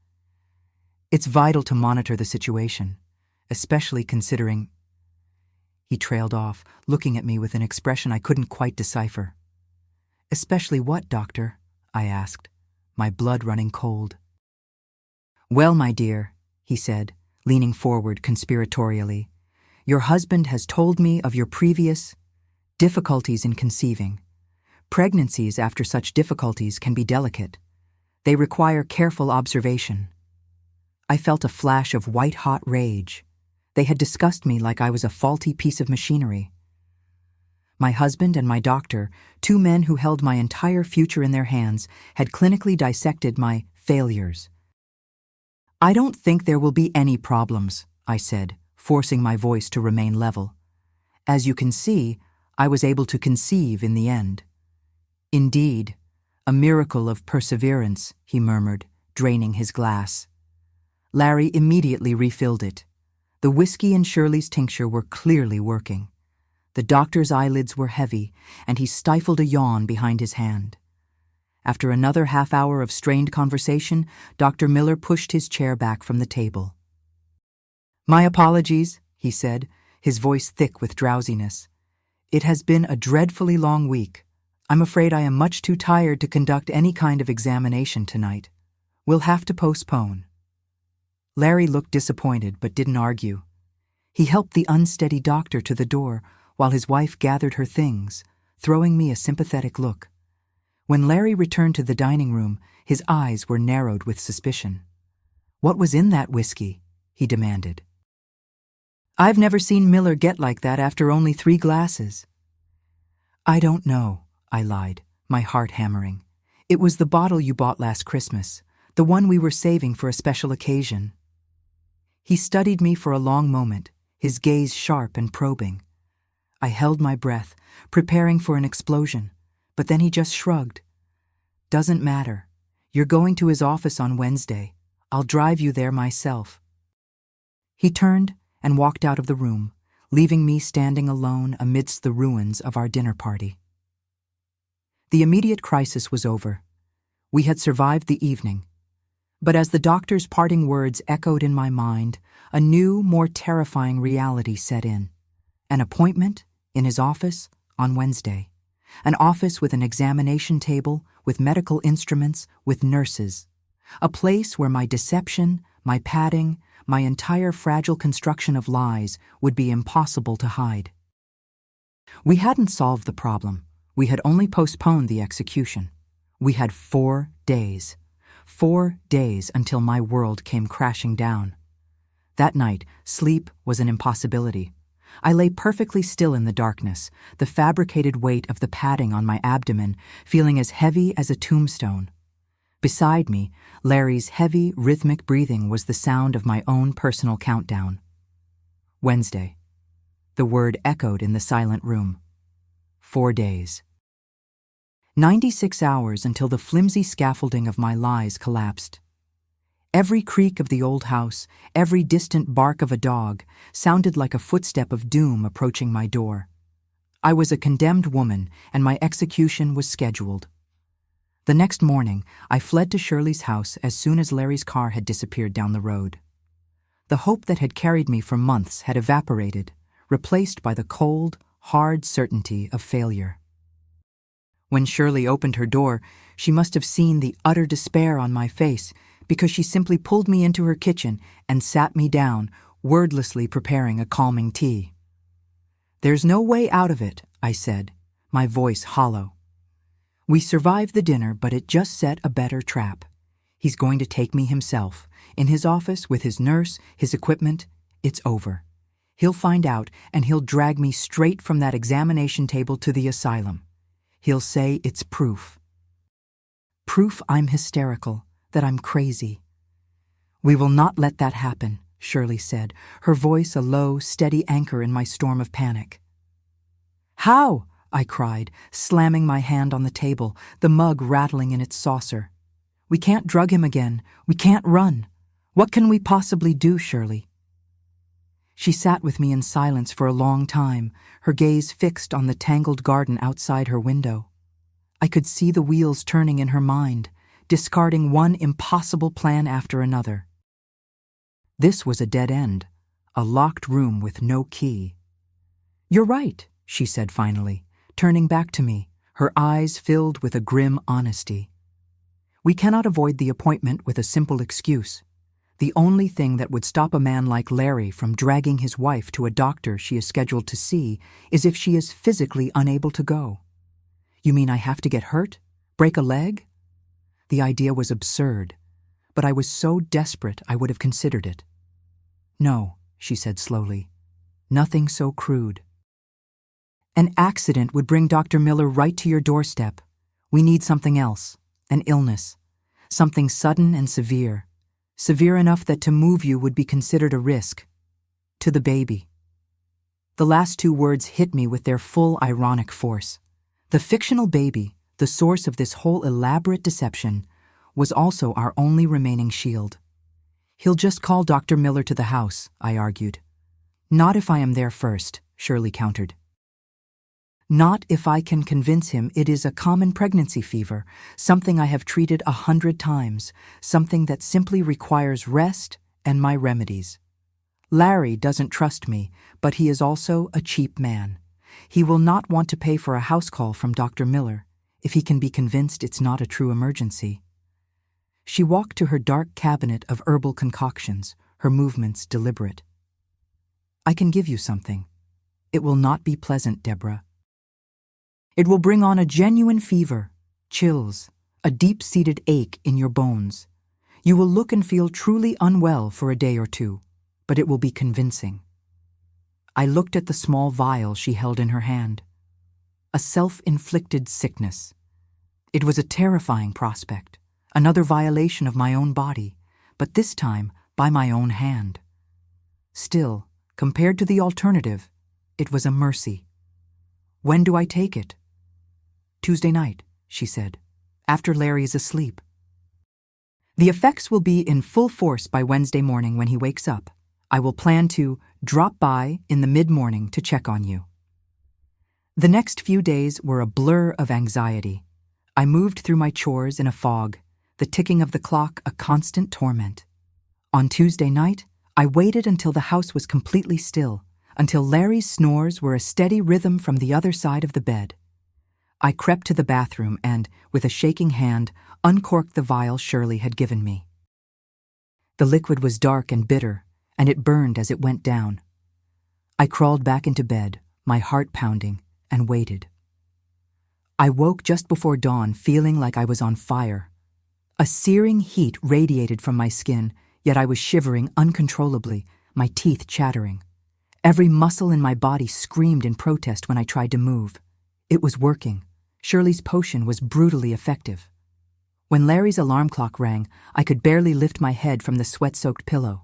It's vital to monitor the situation, especially considering... He trailed off, looking at me with an expression I couldn't quite decipher. Especially what, doctor? I asked, my blood running cold. Well, my dear, he said, leaning forward conspiratorially, your husband has told me of your previous difficulties in conceiving. Pregnancies after such difficulties can be delicate. They require careful observation. I felt a flash of white-hot rage. They had discussed me like I was a faulty piece of machinery. My husband and my doctor, two men who held my entire future in their hands, had clinically dissected my failures. I don't think there will be any problems, I said, forcing my voice to remain level. As you can see, I was able to conceive in the end. Indeed, a miracle of perseverance, he murmured, draining his glass. Larry immediately refilled it. The whiskey and Shirley's tincture were clearly working. The doctor's eyelids were heavy, and he stifled a yawn behind his hand. After another half-hour of strained conversation, Dr. Miller pushed his chair back from the table. My apologies, he said, his voice thick with drowsiness. It has been a dreadfully long week. I'm afraid I am much too tired to conduct any kind of examination tonight. We'll have to postpone. Larry looked disappointed but didn't argue. He helped the unsteady doctor to the door while his wife gathered her things, throwing me a sympathetic look. When Larry returned to the dining room, his eyes were narrowed with suspicion. What was in that whiskey? He demanded. I've never seen Miller get like that after only 3 glasses. I don't know, I lied, my heart hammering. It was the bottle you bought last Christmas, the one we were saving for a special occasion. He studied me for a long moment, his gaze sharp and probing. I held my breath, preparing for an explosion, but then he just shrugged. Doesn't matter. You're going to his office on Wednesday. I'll drive you there myself. He turned and walked out of the room, leaving me standing alone amidst the ruins of our dinner party. The immediate crisis was over. We had survived the evening. But as the doctor's parting words echoed in my mind, a new, more terrifying reality set in. An appointment in his office on Wednesday. An office with an examination table, with medical instruments, with nurses. A place where my deception, my padding, my entire fragile construction of lies would be impossible to hide. We hadn't solved the problem. We had only postponed the execution. We had 4 days. 4 days until my world came crashing down. That night, sleep was an impossibility. I lay perfectly still in the darkness, the fabricated weight of the padding on my abdomen feeling as heavy as a tombstone. Beside me, Larry's heavy, rhythmic breathing was the sound of my own personal countdown. Wednesday. The word echoed in the silent room. 4 days. 96 hours until the flimsy scaffolding of my lies collapsed. Every creak of the old house, every distant bark of a dog, sounded like a footstep of doom approaching my door. I was a condemned woman, and my execution was scheduled. The next morning, I fled to Shirley's house as soon as Larry's car had disappeared down the road. The hope that had carried me for months had evaporated, replaced by the cold, hard certainty of failure. When Shirley opened her door, she must have seen the utter despair on my face, because she simply pulled me into her kitchen and sat me down, wordlessly preparing a calming tea. "There's no way out of it," I said, my voice hollow. "We survived the dinner, but it just set a better trap. He's going to take me himself. In his office, with his nurse, his equipment, it's over. He'll find out, and he'll drag me straight from that examination table to the asylum. He'll say it's proof. Proof I'm hysterical, that I'm crazy." "We will not let that happen," Shirley said, her voice a low, steady anchor in my storm of panic. "How?" I cried, slamming my hand on the table, the mug rattling in its saucer. "We can't drug him again. We can't run. What can we possibly do, Shirley?" She sat with me in silence for a long time, her gaze fixed on the tangled garden outside her window. I could see the wheels turning in her mind, discarding one impossible plan after another. This was a dead end, a locked room with no key. "You're right," she said finally, turning back to me, her eyes filled with a grim honesty. "We cannot avoid the appointment with a simple excuse. The only thing that would stop a man like Larry from dragging his wife to a doctor she is scheduled to see is if she is physically unable to go." "You mean I have to get hurt? Break a leg?" The idea was absurd, but I was so desperate I would have considered it. "No," she said slowly. "Nothing so crude. An accident would bring Dr. Miller right to your doorstep. We need something else, an illness, something sudden and severe. Severe enough that to move you would be considered a risk. To the baby." The last 2 words hit me with their full ironic force. The fictional baby, the source of this whole elaborate deception, was also our only remaining shield. "He'll just call Dr. Miller to the house," I argued. "Not if I am there first," Shirley countered. "Not if I can convince him it is a common pregnancy fever, something I have treated 100 times, something that simply requires rest and my remedies. Larry doesn't trust me, but he is also a cheap man. He will not want to pay for a house call from Dr. Miller if he can be convinced it's not a true emergency." She walked to her dark cabinet of herbal concoctions, her movements deliberate. "I can give you something. It will not be pleasant, Deborah. It will bring on a genuine fever, chills, a deep-seated ache in your bones. You will look and feel truly unwell for a day or 2, but it will be convincing." I looked at the small vial she held in her hand. A self-inflicted sickness. It was a terrifying prospect, another violation of my own body, but this time by my own hand. Still, compared to the alternative, it was a mercy. "When do I take it?" "Tuesday night," she said, "after Larry is asleep. The effects will be in full force by Wednesday morning when he wakes up. I will plan to drop by in the mid-morning to check on you. The next few days were a blur of anxiety. I moved through my chores in a fog, the ticking of the clock a constant torment. On Tuesday night, I waited until the house was completely still, until Larry's snores were a steady rhythm from the other side of the bed. I crept to the bathroom and, with a shaking hand, uncorked the vial Shirley had given me. The liquid was dark and bitter, and it burned as it went down. I crawled back into bed, my heart pounding, and waited. I woke just before dawn, feeling like I was on fire. A searing heat radiated from my skin, yet I was shivering uncontrollably, my teeth chattering. Every muscle in my body screamed in protest when I tried to move. It was working. Shirley's potion was brutally effective. When Larry's alarm clock rang, I could barely lift my head from the sweat-soaked pillow.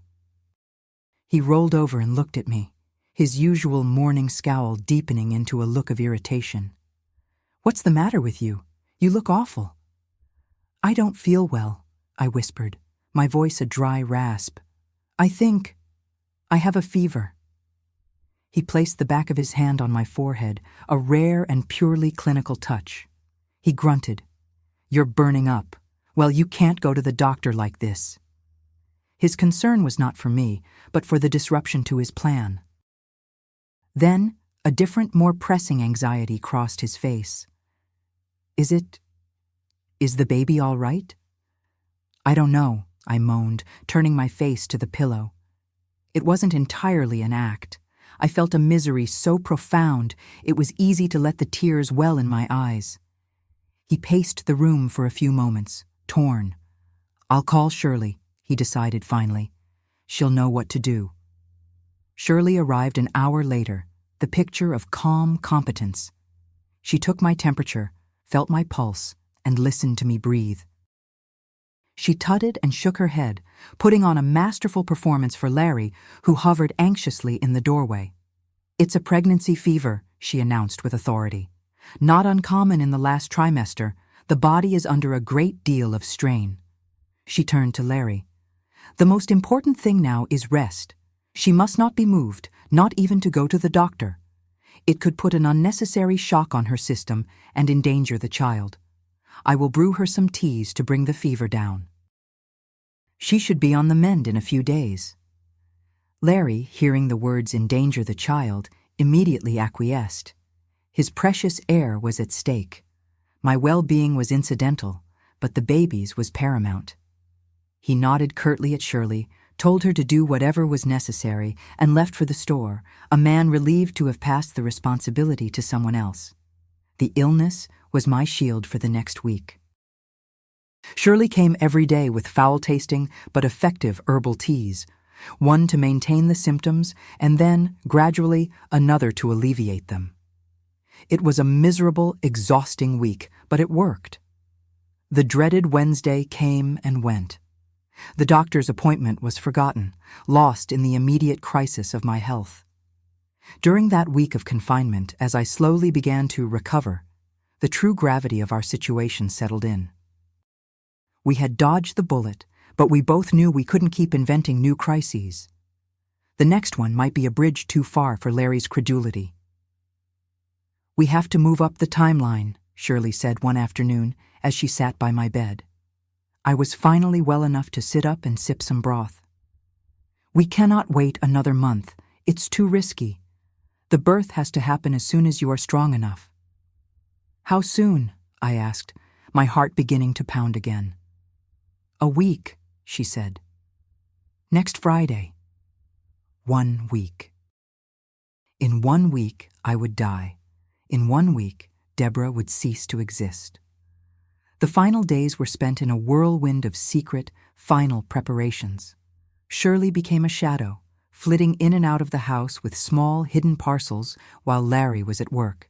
He rolled over and looked at me, his usual morning scowl deepening into a look of irritation. "What's the matter with you? You look awful." "I don't feel well," I whispered, my voice a dry rasp. I have a fever." He placed the back of his hand on my forehead, a rare and purely clinical touch. He grunted. "You're burning up. Well, you can't go to the doctor like this." His concern was not for me, but for the disruption to his plan. Then, a different, more pressing anxiety crossed his face. Is the baby all right?" "I don't know," I moaned, turning my face to the pillow. It wasn't entirely an act. I felt a misery so profound it was easy to let the tears well in my eyes. He paced the room for a few moments, torn. "I'll call Shirley," he decided finally. "She'll know what to do." Shirley arrived an hour later, the picture of calm competence. She took my temperature, felt my pulse, and listened to me breathe. She tutted and shook her head, putting on a masterful performance for Larry, who hovered anxiously in the doorway. "It's a pregnancy fever," she announced with authority. "Not uncommon in the last trimester. The body is under a great deal of strain." She turned to Larry. "The most important thing now is rest. She must not be moved, not even to go to the doctor. It could put an unnecessary shock on her system and endanger the child. I will brew her some teas to bring the fever down. She should be on the mend in a few days." Larry, hearing the words "endanger the child," immediately acquiesced. His precious heir was at stake. My well-being was incidental, but the baby's was paramount. He nodded curtly at Shirley, told her to do whatever was necessary, and left for the store, a man relieved to have passed the responsibility to someone else. The illness was my shield for the next week. Shirley came every day with foul-tasting but effective herbal teas, one to maintain the symptoms and then, gradually, another to alleviate them. It was a miserable, exhausting week, but it worked. The dreaded Wednesday came and went. The doctor's appointment was forgotten, lost in the immediate crisis of my health. During that week of confinement, as I slowly began to recover, the true gravity of our situation settled in. We had dodged the bullet, but we both knew we couldn't keep inventing new crises. The next one might be a bridge too far for Larry's credulity. "We have to move up the timeline," Shirley said one afternoon as she sat by my bed. I was finally well enough to sit up and sip some broth. "We cannot wait another month. It's too risky. The birth has to happen as soon as you are strong enough." "How soon?" I asked, my heart beginning to pound again. "A week," she said. "Next Friday." 1 week. In 1 week, I would die. In 1 week, Deborah would cease to exist. The final days were spent in a whirlwind of secret, final preparations. Shirley became a shadow, flitting in and out of the house with small, hidden parcels while Larry was at work.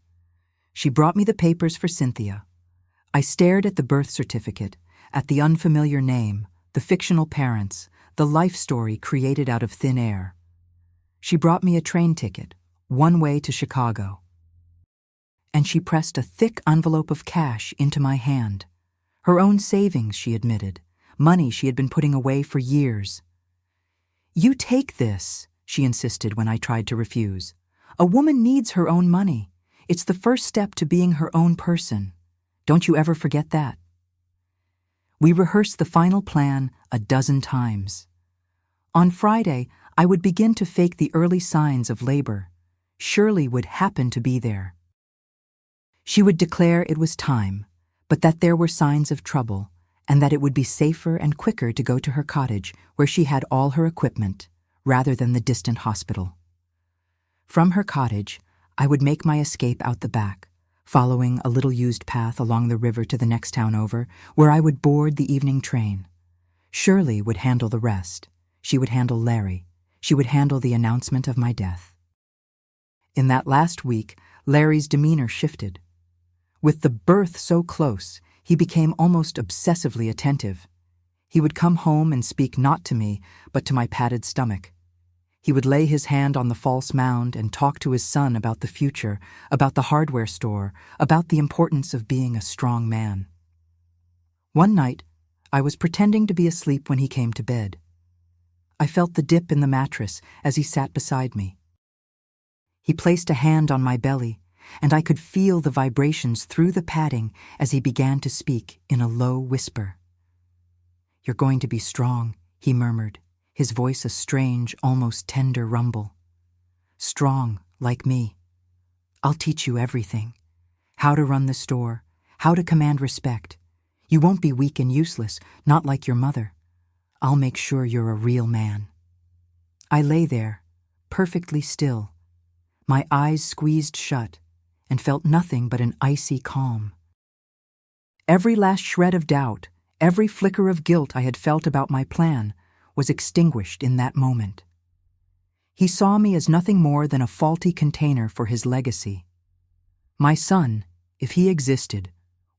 She brought me the papers for Cynthia. I stared at the birth certificate, at the unfamiliar name, the fictional parents, the life story created out of thin air. She brought me a train ticket, one way to Chicago. And she pressed a thick envelope of cash into my hand. Her own savings, she admitted, money she had been putting away for years. "You take this," she insisted when I tried to refuse. A woman needs her own money. It's the first step to being her own person. Don't you ever forget that? We rehearsed the final plan a dozen times. On Friday, I would begin to fake the early signs of labor. Shirley would happen to be there. She would declare it was time, but that there were signs of trouble, and that it would be safer and quicker to go to her cottage where she had all her equipment, rather than the distant hospital. From her cottage, I would make my escape out the back, following a little-used path along the river to the next town over, where I would board the evening train. Shirley would handle the rest. She would handle Larry. She would handle the announcement of my death. In that last week, Larry's demeanor shifted. With the birth so close, he became almost obsessively attentive. He would come home and speak not to me, but to my padded stomach. He would lay his hand on the false mound and talk to his son about the future, about the hardware store, about the importance of being a strong man. One night, I was pretending to be asleep when he came to bed. I felt the dip in the mattress as he sat beside me. He placed a hand on my belly, and I could feel the vibrations through the padding as he began to speak in a low whisper. "You're going to be strong," he murmured, his voice a strange, almost tender rumble. "Strong, like me. I'll teach you everything. How to run the store, how to command respect. You won't be weak and useless, not like your mother. I'll make sure you're a real man." I lay there, perfectly still, my eyes squeezed shut, and felt nothing but an icy calm. Every last shred of doubt, every flicker of guilt I had felt about my plan was extinguished in that moment. He saw me as nothing more than a faulty container for his legacy. My son, if he existed,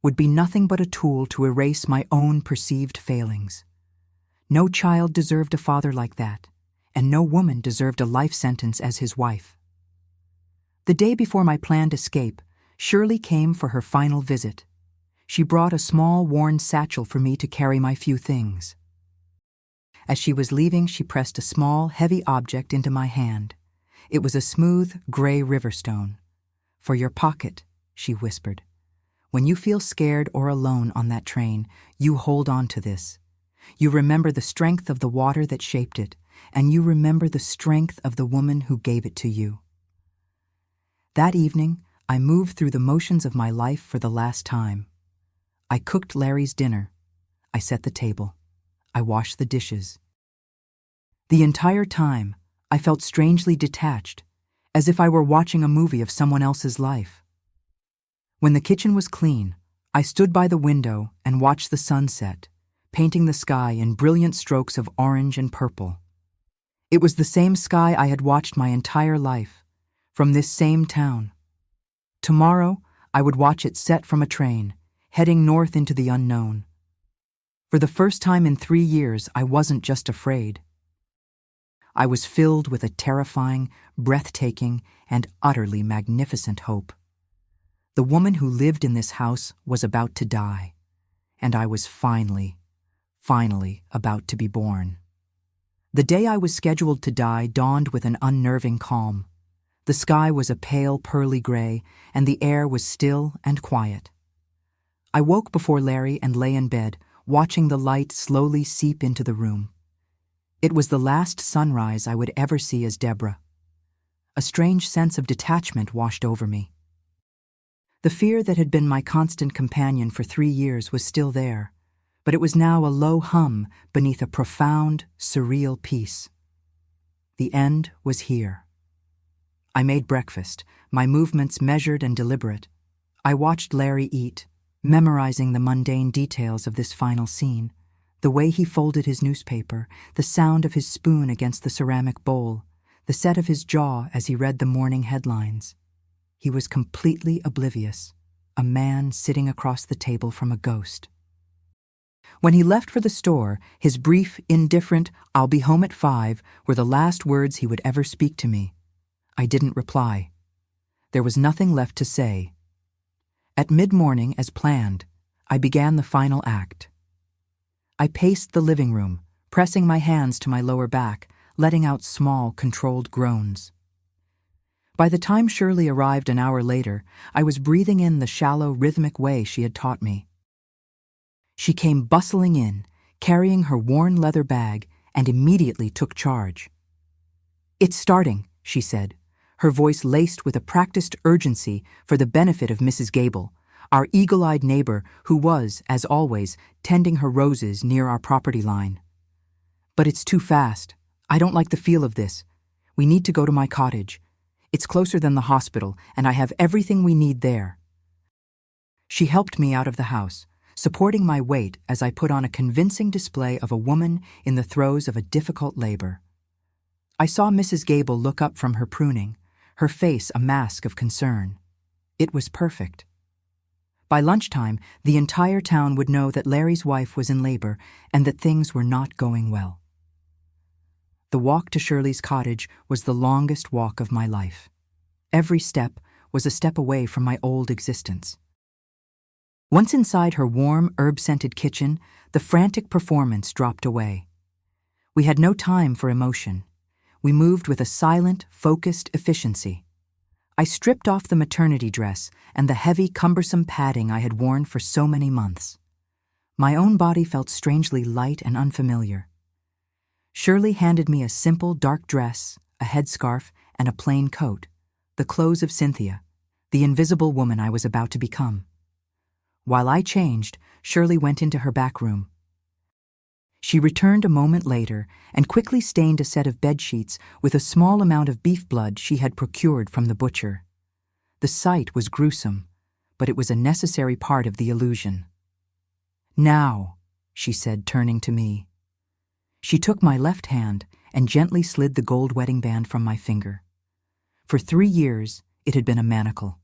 would be nothing but a tool to erase my own perceived failings. No child deserved a father like that, and no woman deserved a life sentence as his wife. The day before my planned escape, Shirley came for her final visit. She brought a small, worn satchel for me to carry my few things. As she was leaving, she pressed a small, heavy object into my hand. It was a smooth, gray riverstone. "For your pocket," she whispered. "When you feel scared or alone on that train, you hold on to this. You remember the strength of the water that shaped it, and you remember the strength of the woman who gave it to you." That evening, I moved through the motions of my life for the last time. I cooked Larry's dinner. I set the table. I washed the dishes. The entire time, I felt strangely detached, as if I were watching a movie of someone else's life. When the kitchen was clean, I stood by the window and watched the sun set, painting the sky in brilliant strokes of orange and purple. It was the same sky I had watched my entire life, from this same town. Tomorrow, I would watch it set from a train, heading north into the unknown. For the first time in 3 years, I wasn't just afraid. I was filled with a terrifying, breathtaking, and utterly magnificent hope. The woman who lived in this house was about to die, and I was finally about to be born. The day I was scheduled to die dawned with an unnerving calm. The sky was a pale pearly gray, and the air was still and quiet. I woke before Larry and lay in bed, watching the light slowly seep into the room. It was the last sunrise I would ever see as Deborah. A strange sense of detachment washed over me. The fear that had been my constant companion for 3 years was still there, but it was now a low hum beneath a profound, surreal peace. The end was here. I made breakfast, my movements measured and deliberate. I watched Larry eat, memorizing the mundane details of this final scene, the way he folded his newspaper, the sound of his spoon against the ceramic bowl, the set of his jaw as he read the morning headlines. He was completely oblivious, a man sitting across the table from a ghost. When he left for the store, his brief, indifferent, "I'll be home at 5" were the last words he would ever speak to me. I didn't reply. There was nothing left to say. At mid-morning, as planned, I began the final act. I paced the living room, pressing my hands to my lower back, letting out small, controlled groans. By the time Shirley arrived an hour later, I was breathing in the shallow, rhythmic way she had taught me. She came bustling in, carrying her worn leather bag, and immediately took charge. "It's starting," she said, her voice laced with a practiced urgency for the benefit of Mrs. Gable, our eagle-eyed neighbor who was, as always, tending her roses near our property line. "But it's too fast. I don't like the feel of this. We need to go to my cottage. It's closer than the hospital, and I have everything we need there." She helped me out of the house, supporting my weight as I put on a convincing display of a woman in the throes of a difficult labor. I saw Mrs. Gable look up from her pruning, her face a mask of concern. It was perfect. By lunchtime, the entire town would know that Larry's wife was in labor and that things were not going well. The walk to Shirley's cottage was the longest walk of my life. Every step was a step away from my old existence. Once inside her warm, herb-scented kitchen, the frantic performance dropped away. We had no time for emotion. We moved with a silent, focused efficiency. I stripped off the maternity dress and the heavy, cumbersome padding I had worn for so many months. My own body felt strangely light and unfamiliar. Shirley handed me a simple, dark dress, a headscarf, and a plain coat, the clothes of Cynthia, the invisible woman I was about to become. While I changed, Shirley went into her back room. She returned a moment later and quickly stained a set of bedsheets with a small amount of beef blood she had procured from the butcher. The sight was gruesome, but it was a necessary part of the illusion. "Now," she said, turning to me. She took my left hand and gently slid the gold wedding band from my finger. For 3 years, it had been a manacle.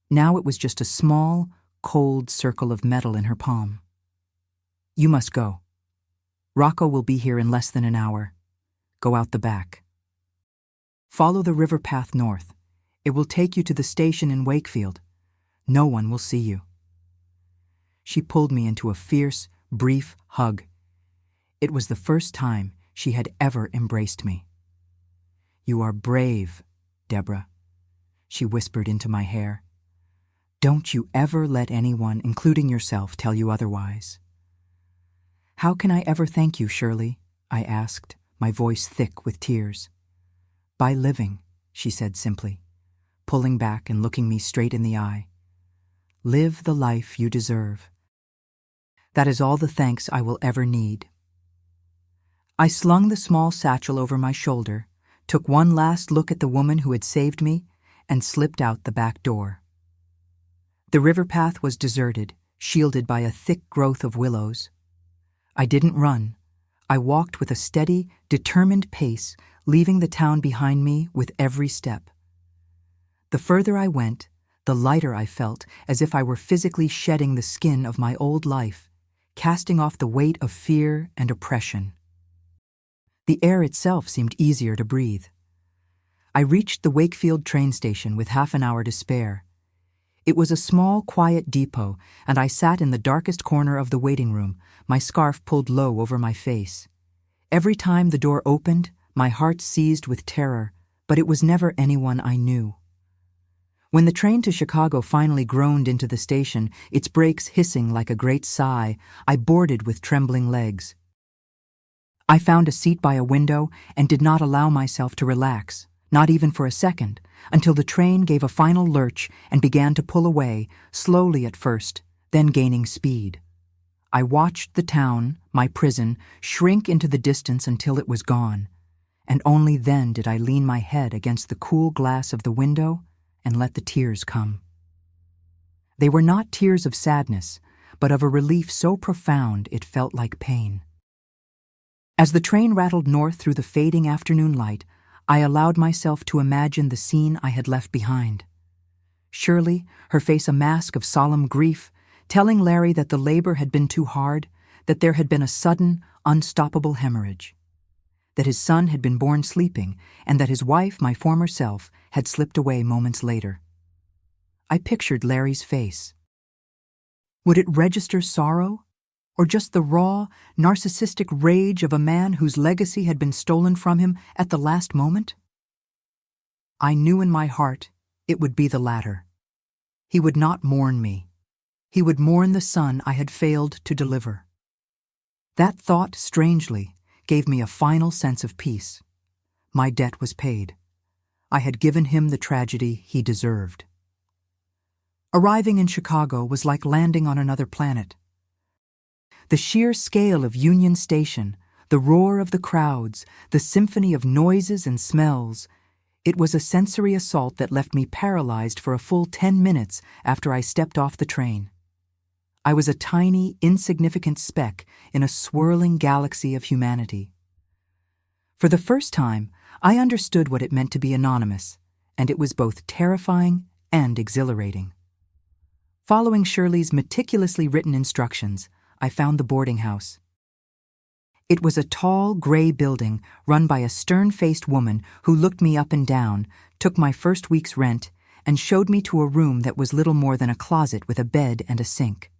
Now it was just a small, cold circle of metal in her palm. "You must go. Rocco will be here in less than an hour. Go out the back. Follow the river path north. It will take you to the station in Wakefield. No one will see you." She pulled me into a fierce, brief hug. It was the first time she had ever embraced me. "You are brave, Deborah," she whispered into my hair. "Don't you ever let anyone, including yourself, tell you otherwise." "How can I ever thank you, Shirley?" I asked, my voice thick with tears. "By living," she said simply, pulling back and looking me straight in the eye. "Live the life you deserve. That is all the thanks I will ever need." I slung the small satchel over my shoulder, took one last look at the woman who had saved me, and slipped out the back door. The river path was deserted, shielded by a thick growth of willows. I didn't run. I walked with a steady, determined pace, leaving the town behind me with every step. The further I went, the lighter I felt, as if I were physically shedding the skin of my old life, casting off the weight of fear and oppression. The air itself seemed easier to breathe. I reached the Wakefield train station with half an hour to spare. It was a small, quiet depot, and I sat in the darkest corner of the waiting room, my scarf pulled low over my face. Every time the door opened, my heart seized with terror, but it was never anyone I knew. When the train to Chicago finally groaned into the station, its brakes hissing like a great sigh, I boarded with trembling legs. I found a seat by a window and did not allow myself to relax, not even for a second, until the train gave a final lurch and began to pull away, slowly at first, then gaining speed. I watched the town, my prison, shrink into the distance until it was gone, and only then did I lean my head against the cool glass of the window and let the tears come. They were not tears of sadness, but of a relief so profound it felt like pain. As the train rattled north through the fading afternoon light, I allowed myself to imagine the scene I had left behind. Shirley, her face a mask of solemn grief, telling Larry that the labor had been too hard, that there had been a sudden, unstoppable hemorrhage, that his son had been born sleeping, and that his wife, my former self, had slipped away moments later. I pictured Larry's face. Would it register sorrow? Or just the raw, narcissistic rage of a man whose legacy had been stolen from him at the last moment? I knew in my heart it would be the latter. He would not mourn me. He would mourn the son I had failed to deliver. That thought, strangely, gave me a final sense of peace. My debt was paid. I had given him the tragedy he deserved. Arriving in Chicago was like landing on another planet. The sheer scale of Union Station, the roar of the crowds, the symphony of noises and smells, it was a sensory assault that left me paralyzed for a full 10 minutes after I stepped off the train. I was a tiny, insignificant speck in a swirling galaxy of humanity. For the first time, I understood what it meant to be anonymous, and it was both terrifying and exhilarating. Following Shirley's meticulously written instructions, I found the boarding house. It was a tall, gray building run by a stern-faced woman who looked me up and down, took my first week's rent, and showed me to a room that was little more than a closet with a bed and a sink.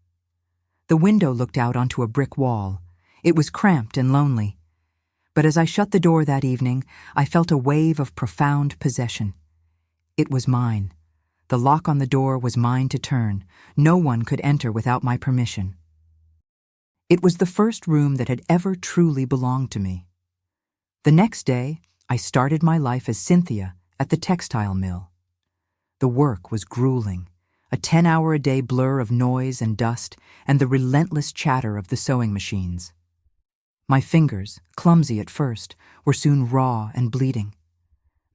The window looked out onto a brick wall. It was cramped and lonely. But as I shut the door that evening, I felt a wave of profound possession. It was mine. The lock on the door was mine to turn. No one could enter without my permission. It was the first room that had ever truly belonged to me. The next day, I started my life as Cynthia at the textile mill. The work was grueling, a 10-hour-a-day blur of noise and dust and the relentless chatter of the sewing machines. My fingers, clumsy at first, were soon raw and bleeding.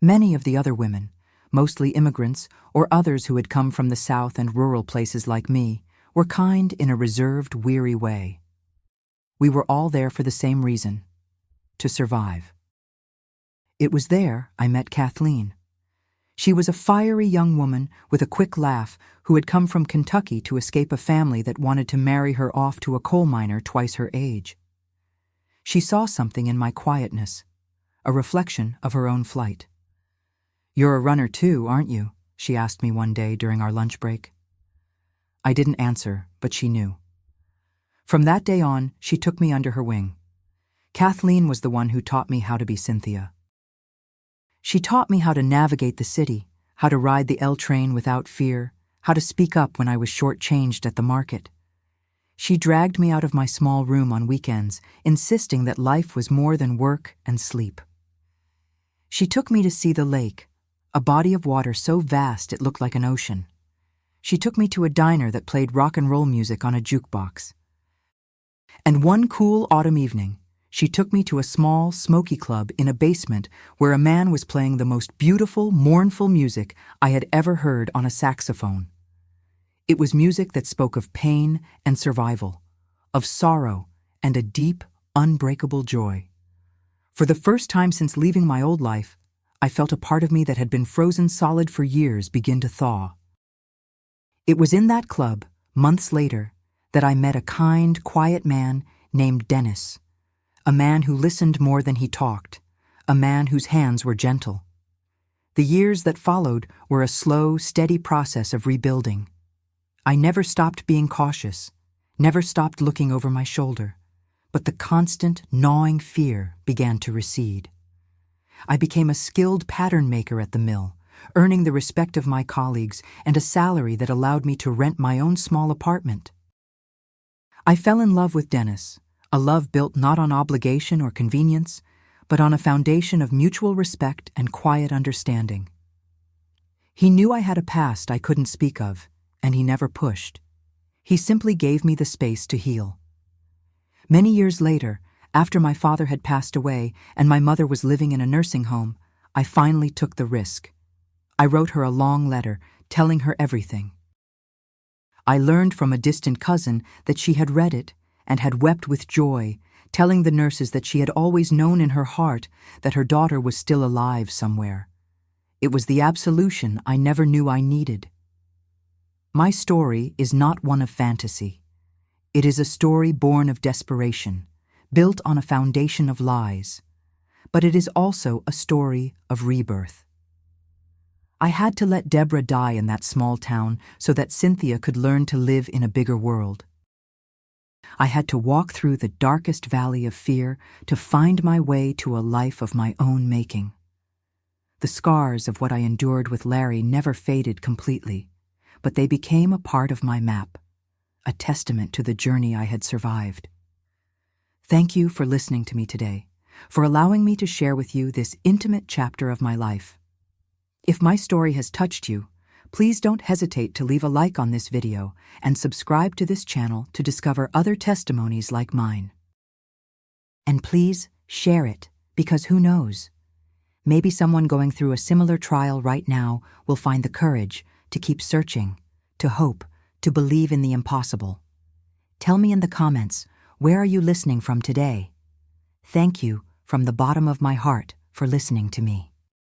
Many of the other women, mostly immigrants or others who had come from the South and rural places like me, were kind in a reserved, weary way. We were all there for the same reason: to survive. It was there I met Kathleen. She was a fiery young woman with a quick laugh who had come from Kentucky to escape a family that wanted to marry her off to a coal miner twice her age. She saw something in my quietness, a reflection of her own flight. "You're a runner too, aren't you?" she asked me one day during our lunch break. I didn't answer, but she knew. From that day on, she took me under her wing. Kathleen was the one who taught me how to be Cynthia. She taught me how to navigate the city, how to ride the L train without fear, how to speak up when I was shortchanged at the market. She dragged me out of my small room on weekends, insisting that life was more than work and sleep. She took me to see the lake, a body of water so vast it looked like an ocean. She took me to a diner that played rock and roll music on a jukebox. And one cool autumn evening, she took me to a small, smoky club in a basement where a man was playing the most beautiful, mournful music I had ever heard on a saxophone. It was music that spoke of pain and survival, of sorrow and a deep, unbreakable joy. For the first time since leaving my old life, I felt a part of me that had been frozen solid for years begin to thaw. It was in that club, months later, that I met a kind, quiet man named Dennis, a man who listened more than he talked, a man whose hands were gentle. The years that followed were a slow, steady process of rebuilding. I never stopped being cautious, never stopped looking over my shoulder, but the constant, gnawing fear began to recede. I became a skilled pattern maker at the mill, earning the respect of my colleagues and a salary that allowed me to rent my own small apartment. I fell in love with Dennis, a love built not on obligation or convenience, but on a foundation of mutual respect and quiet understanding. He knew I had a past I couldn't speak of, and he never pushed. He simply gave me the space to heal. Many years later, after my father had passed away and my mother was living in a nursing home, I finally took the risk. I wrote her a long letter, telling her everything. I learned from a distant cousin that she had read it and had wept with joy, telling the nurses that she had always known in her heart that her daughter was still alive somewhere. It was the absolution I never knew I needed. My story is not one of fantasy. It is a story born of desperation, built on a foundation of lies. But it is also a story of rebirth. I had to let Deborah die in that small town so that Cynthia could learn to live in a bigger world. I had to walk through the darkest valley of fear to find my way to a life of my own making. The scars of what I endured with Larry never faded completely, but they became a part of my map, a testament to the journey I had survived. Thank you for listening to me today, for allowing me to share with you this intimate chapter of my life. If my story has touched you, please don't hesitate to leave a like on this video and subscribe to this channel to discover other testimonies like mine. And please share it, because who knows? Maybe someone going through a similar trial right now will find the courage to keep searching, to hope, to believe in the impossible. Tell me in the comments, where are you listening from today? Thank you from the bottom of my heart for listening to me.